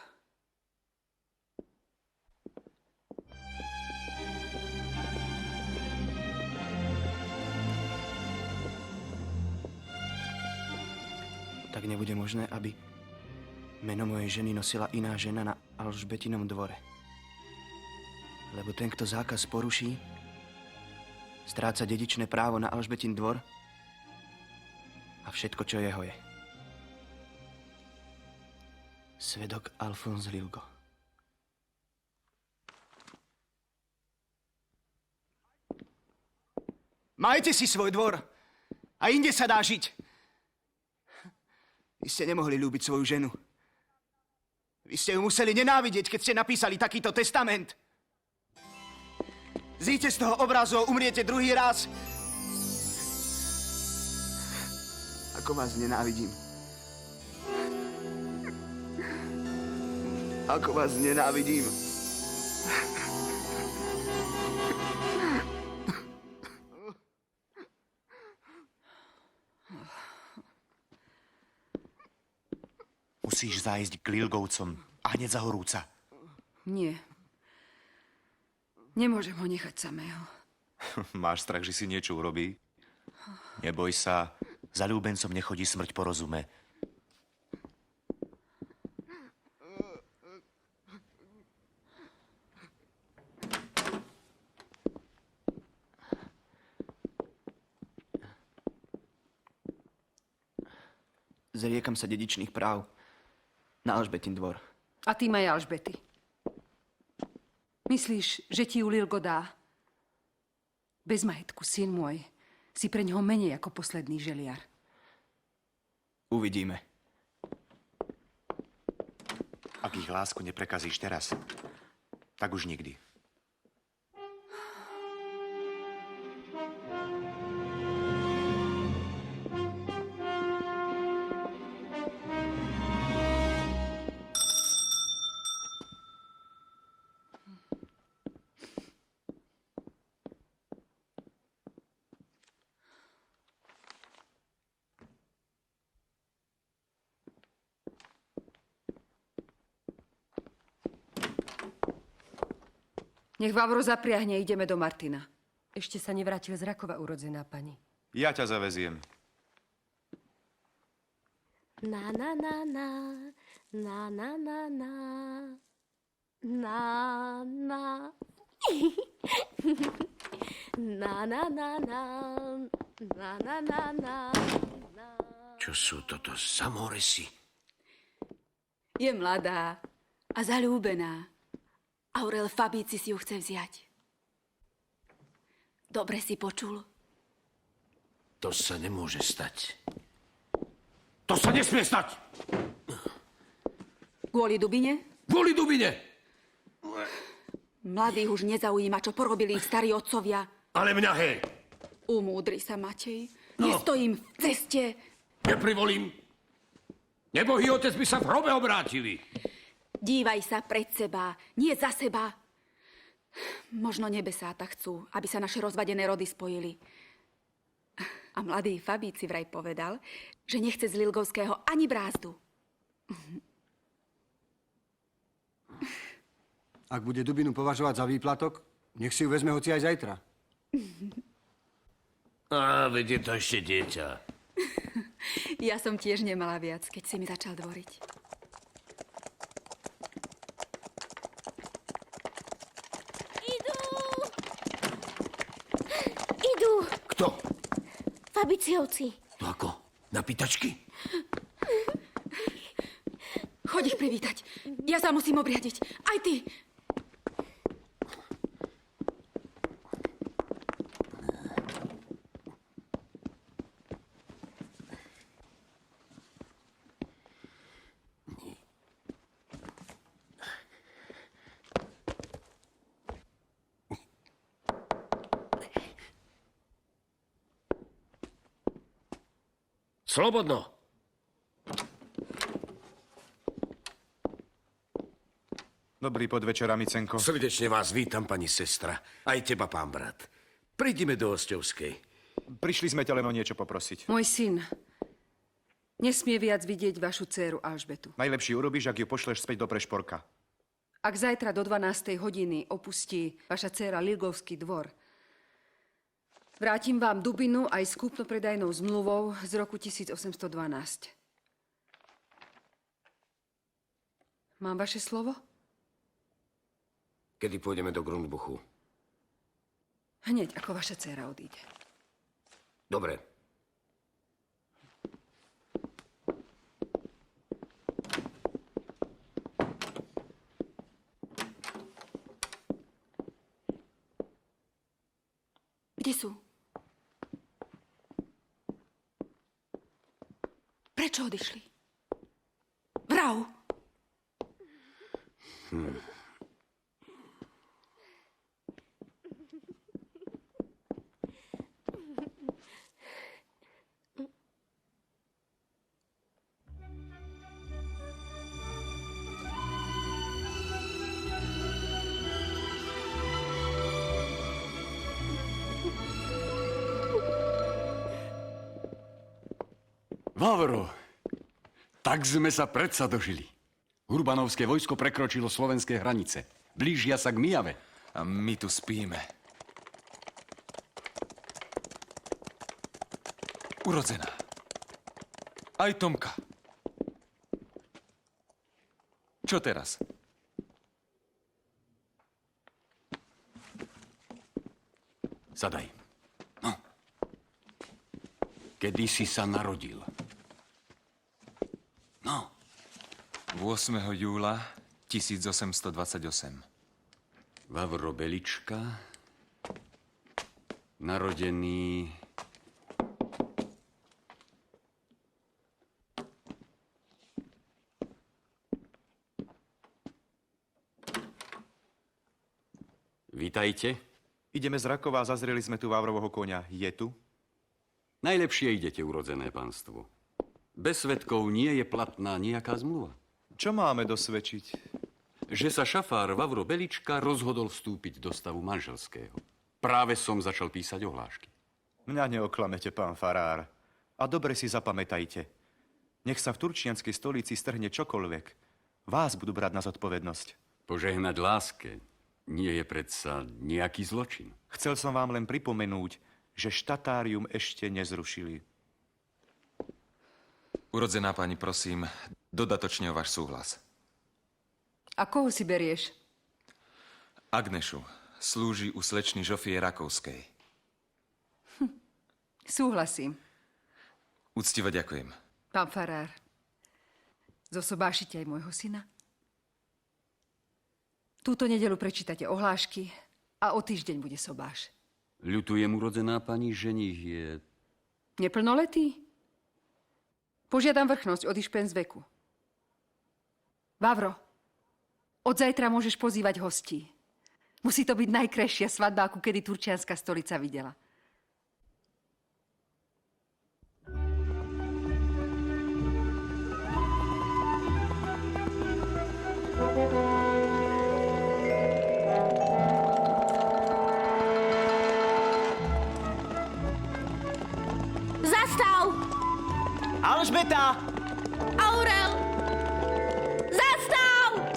Tak nebude možné, aby meno mojej ženy nosila iná žena na Alžbetinom dvore. Lebo ten, kto zákaz poruší, stráca dedičné právo na Alžbetin dvor a všetko, čo jeho je. Svedok Alfons Lilgo. Majte si svoj dvor a inde sa dá žiť. Vy ste nemohli ľúbiť svoju ženu. Vy ste ju museli nenávidieť, keď ste napísali takýto testament. Zíďte z toho obrazu a umriete druhý raz. Ako vás nenávidím. Ako vás nenávidím. Musíš zájsť k Lilgovcom a hneď za horúca. Nie. Nemôžem ho nechať samého. Máš strach, že si niečo urobí? Neboj sa, zaľúbencom nechodí smrť po rozume. Zriekam sa dedičných práv na Alžbetin dvor. A ty maj Alžbety. Myslíš, že ti ju Lilgo dá? Bez majetku, syn môj, si pre ňoho menej ako posledný želiar. Uvidíme. Ak ich lásku neprekazíš teraz, tak už nikdy. Nech Vavro zapriahne, ideme do Martina. Ešte sa nevrátil z Rakova, urodzená pani. Ja ťa zaveziem. Na na na na, na na na na, na na. Na na na na, na na na na, na. Čo sú toto samoresy? Je mladá a zaľúbená. Aurel Fabici si ju chce vziať. Dobre si počul? To sa nemôže stať. To sa nesmie stať! Kvôli Dubine? Kvôli Dubine! Mladých už nezaujíma, čo porobili ich starí otcovia. Ale mňa hej! Umúdri sa, Matej. No. Nestojím v ceste. Neprivolím. Nebohý otec by sa v hrobe obrátili. Dívaj sa pred seba, nie za seba. Možno nebesá tak chcú, aby sa naše rozvadené rody spojili. A mladý Fabíci vraj povedal, že nechce z Lilgovského ani brázdu. Ak bude Dubinu považovať za výplatok, nech si ju vezme hoci aj zajtra. Á, veď je to ešte dieťa. Ja som tiež nemala viac, keď si mi začal dvoriť. Idú. Kto? Fabiciovci. To ako? Na pýtačky? Choď ich privítať. Ja sa musím obriadiť. Aj ty. Slobodno. Dobrý podvečer, Amicenko. Srdečne vás vítam, pani sestra. Aj teba, pán brat. Prídime do Osťovskej. Prišli sme ťa len o niečo poprosiť. Môj syn nesmie viac vidieť vašu dcéru Alžbetu. Najlepšie urobíš, ak ju pošleš späť do Prešporka. Ak zajtra do 12. hodiny opustí vaša dcéra Lilgovský dvor, vrátim vám Dubinu aj s kúpno-predajnou zmluvou z roku 1812. Mám vaše slovo? Kedy pôjdeme do Grundbuchu? Hneď, ako vaša dcéra odíde. Dobre. Kde sú? Prečo odišli? Vrav! Vavro, tak sme sa predsa dožili. Urbanovské vojsko prekročilo slovenské hranice. Blížia sa k Mijave. A my tu spíme. Urodzená. Aj Tomka. Čo teraz? Sadaj. No. Kedy si sa narodil? No. 8. júla 1828. Vavro Belička, narodený... Vítajte. Ideme z Rakova a zazreli sme tu Vávrovho konia. Je tu? Najlepšie idete, urodzené panstvo. Bez svedkov nie je platná nejaká zmluva. Čo máme dosvedčiť? Že sa šafár Vavro Belička rozhodol vstúpiť do stavu manželského. Práve som začal písať ohlášky. Mňa neoklamete, pán farár. A dobre si zapamätajte. Nech sa v turčianskej stolici strhne čokoľvek. Vás budú brať na zodpovednosť. Požehnať láske nie je predsa nejaký zločin. Chcel som vám len pripomenúť, že štatárium ešte nezrušili. Urodzená pani, prosím, dodatočne o váš súhlas. A koho si berieš? Agnešu. Slúži u slečny Žofie Rakovskej. Súhlasím. Úctivo ďakujem. Pán farár, zosobášite aj môjho syna? Túto nedeľu prečítate ohlášky a o týždeň bude sobáš. Ľutujem, urodzená pani, ženích je... Neplnoletý? Požiadam vrchnosť, odišpem z veku. Vavro, od zajtra môžeš pozývať hostí. Musí to byť najkrajšia svadba, akú kedy turčianska stolica videla. Zastav! Alžbeta! Aurel! Zastav!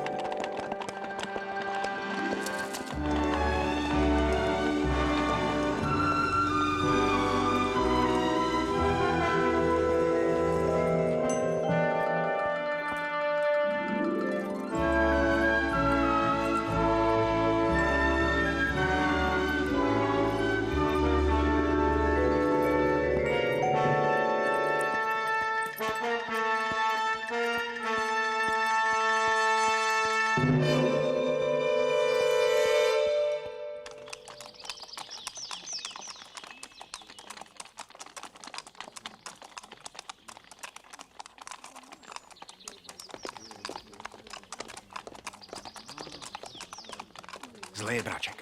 Zlé je, braček.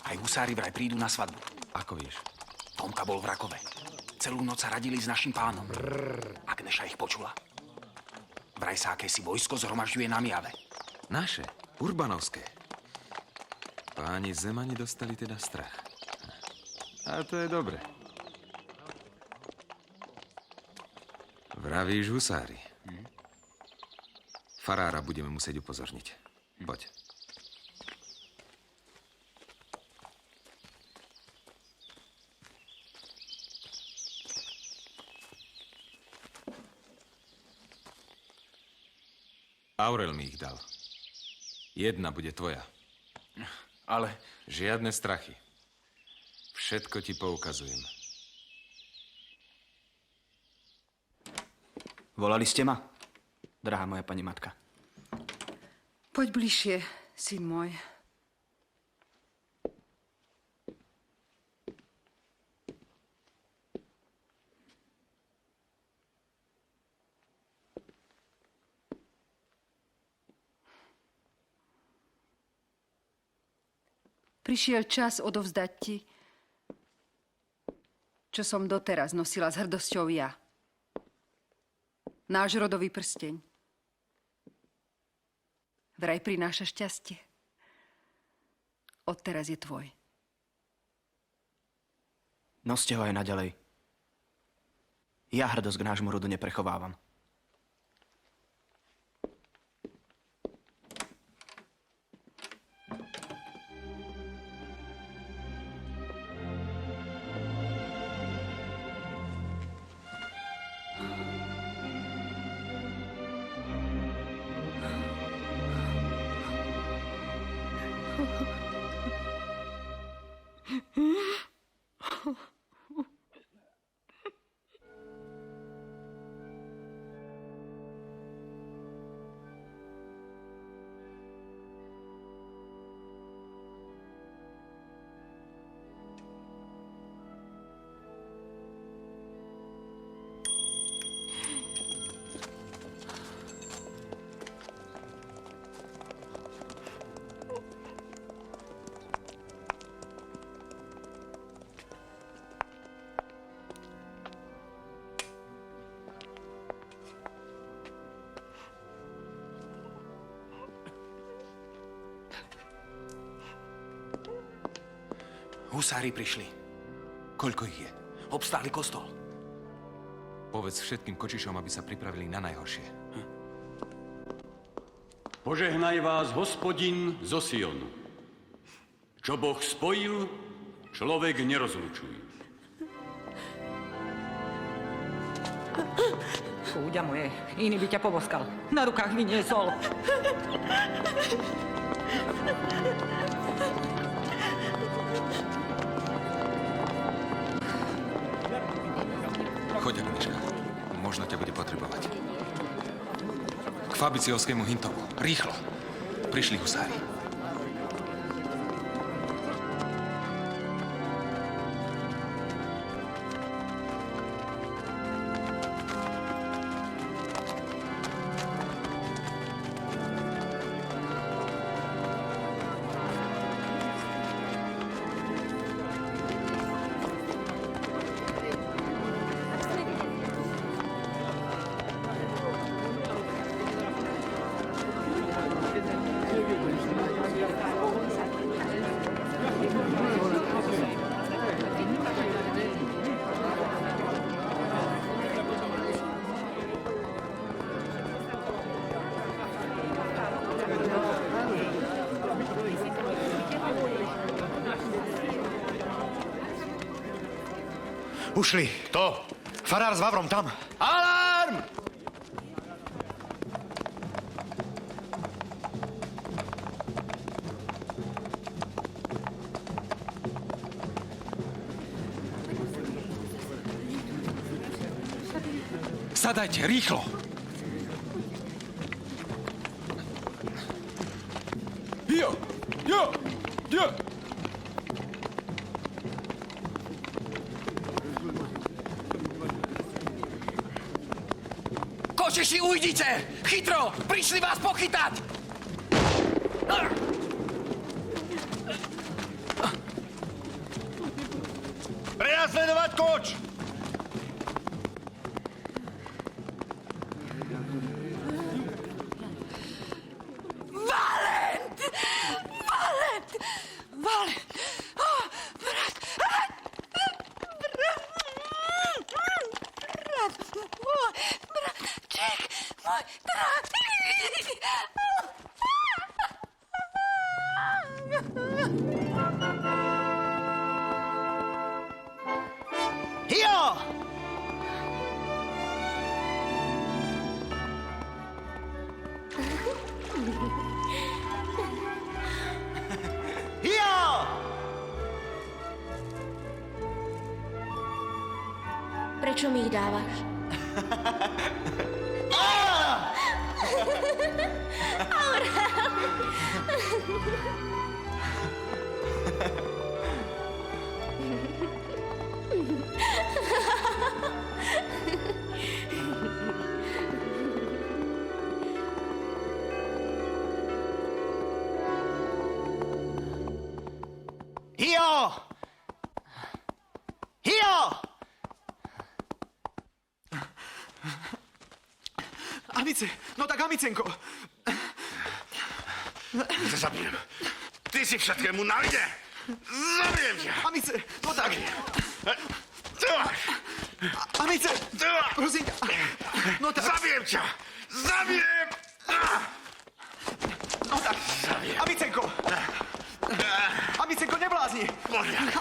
Aj husári vraj prídu na svadbu. Ako vieš? Tomka bol v Rakove. Celú noc sa radili s našim pánom. Agneša ich počula. Vraj sa akési vojsko zhromažďuje na Mijave. Naše, urbanovské. Páni Zemani dostali teda strach. A to je dobre. Vravíš husári. Farára budeme musieť upozorniť. Poď. Aurel mi ich dal. Jedna bude tvoja. Ale... Žiadne strachy. Všetko ti poukazujem. Volali ste ma? Drahá moja pani matka. Poď bližšie, syn môj. Prišiel čas odovzdať ti, čo som doteraz nosila s hrdosťou ja. Náš rodový prsteň. Vraj prináša šťastie. Odteraz je tvoj. Noste ho aj naďalej. Ja hrdosť k nášmu rodu neprechovávam. Husári prišli. Koľko ich je? Obstáli kostol. Povedz všetkým kočišom, aby sa pripravili na najhoršie. Požehnaj vás Hospodin zo Sionu. Čo Boh spojil, človek nerozlučuj. Chúďa moje, iný by ťa poboskal. Na rukách vyniesol. Choď, Agnieszka. Možno ťa bude potrebovať. K Fabiciovskému Hintovu. Rýchlo. Prišli husári. Ušli. Kto? Farár s Vavrom tam. Alarm! Sadajte, rýchlo! Jo! Jo! Jo! Kočeši, ujdite! Chytro! Prišli vás pochytať! Prenasledovať koč! Valent! Valent! Valent! Oh, brat! Brat! Môj bratček! Môj drahý! Jo! Jo! Prečo mi ich dávaš? Jo! Jo! Amice, no tak Amicenko. Ťa zabijem. Ty si všetkému na vide. Zabijem ťa. Amice, no tak. Tu máš. Amice, prosím ťa. No tak. Zabijem ťa. Zabijem. No tak. Amicenko. Amicenko, neblázni.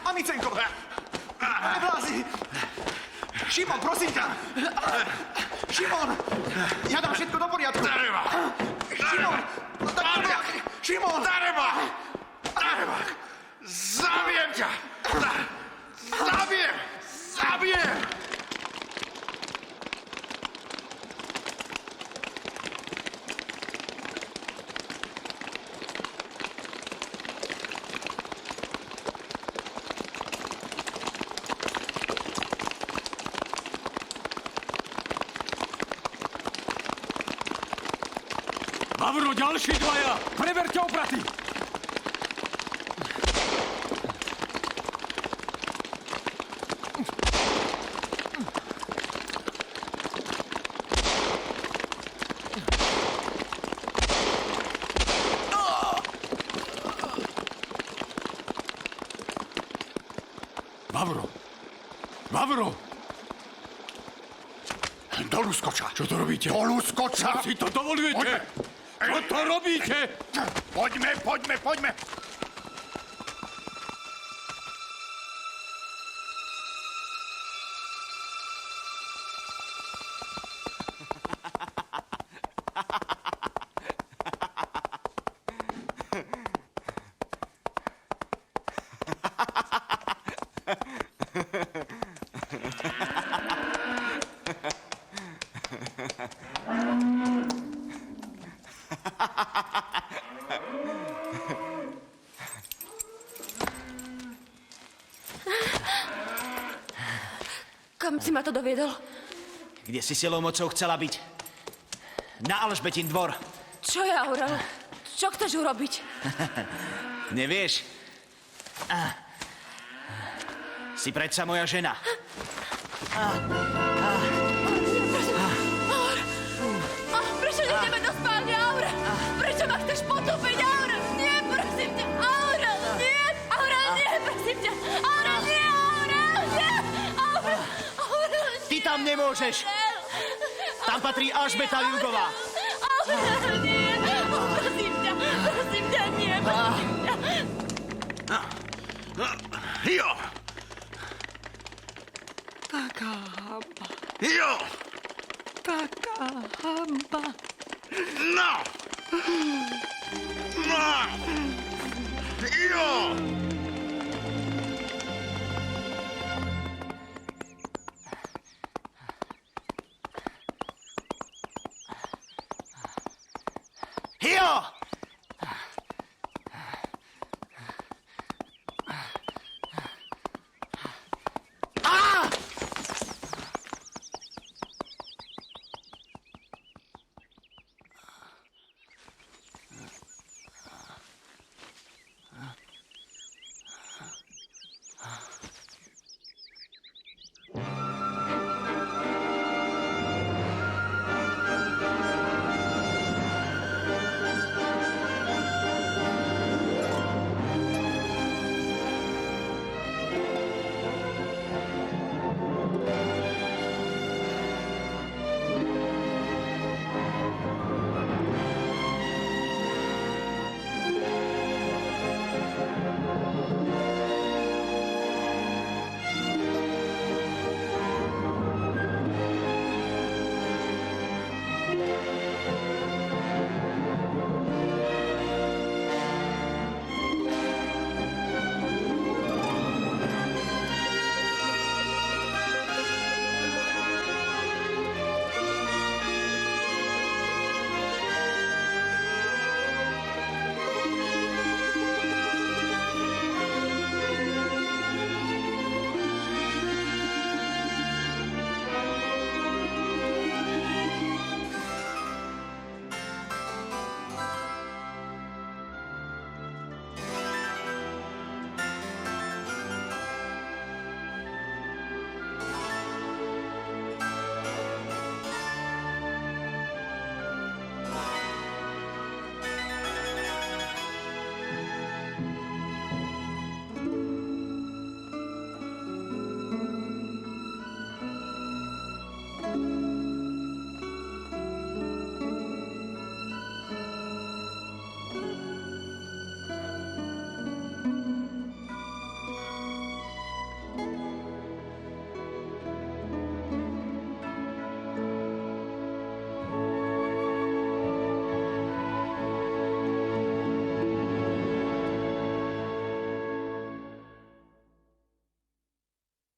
Amicenko. Neblázni. Šimon, prosím ťa. Šimon, ja dám všetko do poriadku. Dareba. Šimon, no tak neblázni. Šimon. Dareba. Dareba. Zabijem ťa. Zabijem. Zabijem. Vavro, ďalší dvaja! Preberte opraty! Vavro! Vavro! Dolu skoča! Čo to robíte? Dolu skoča! Si to dovolujete? Čo to robíte? Poďme! Kam si ma to doviedol? Kde si silou mocou chcela byť? Na Alžbetin dvor. Čo je, Aurel? Čo chceš urobiť? Nevieš? Si predsa moja žena. Prečo nejdeme do spálne, Aurel? Prečo ma chceš potúpiť, Aurel? Nie, prosím ťa, Aurel, nie! Aurel, nie, prosím ťa! Aurel, nie, Aurel, nie! Aurel, Ty tam nemôžeš! Tam patrí Alžbeta Jugová. Aurel, nie! Prosím ťa, nie!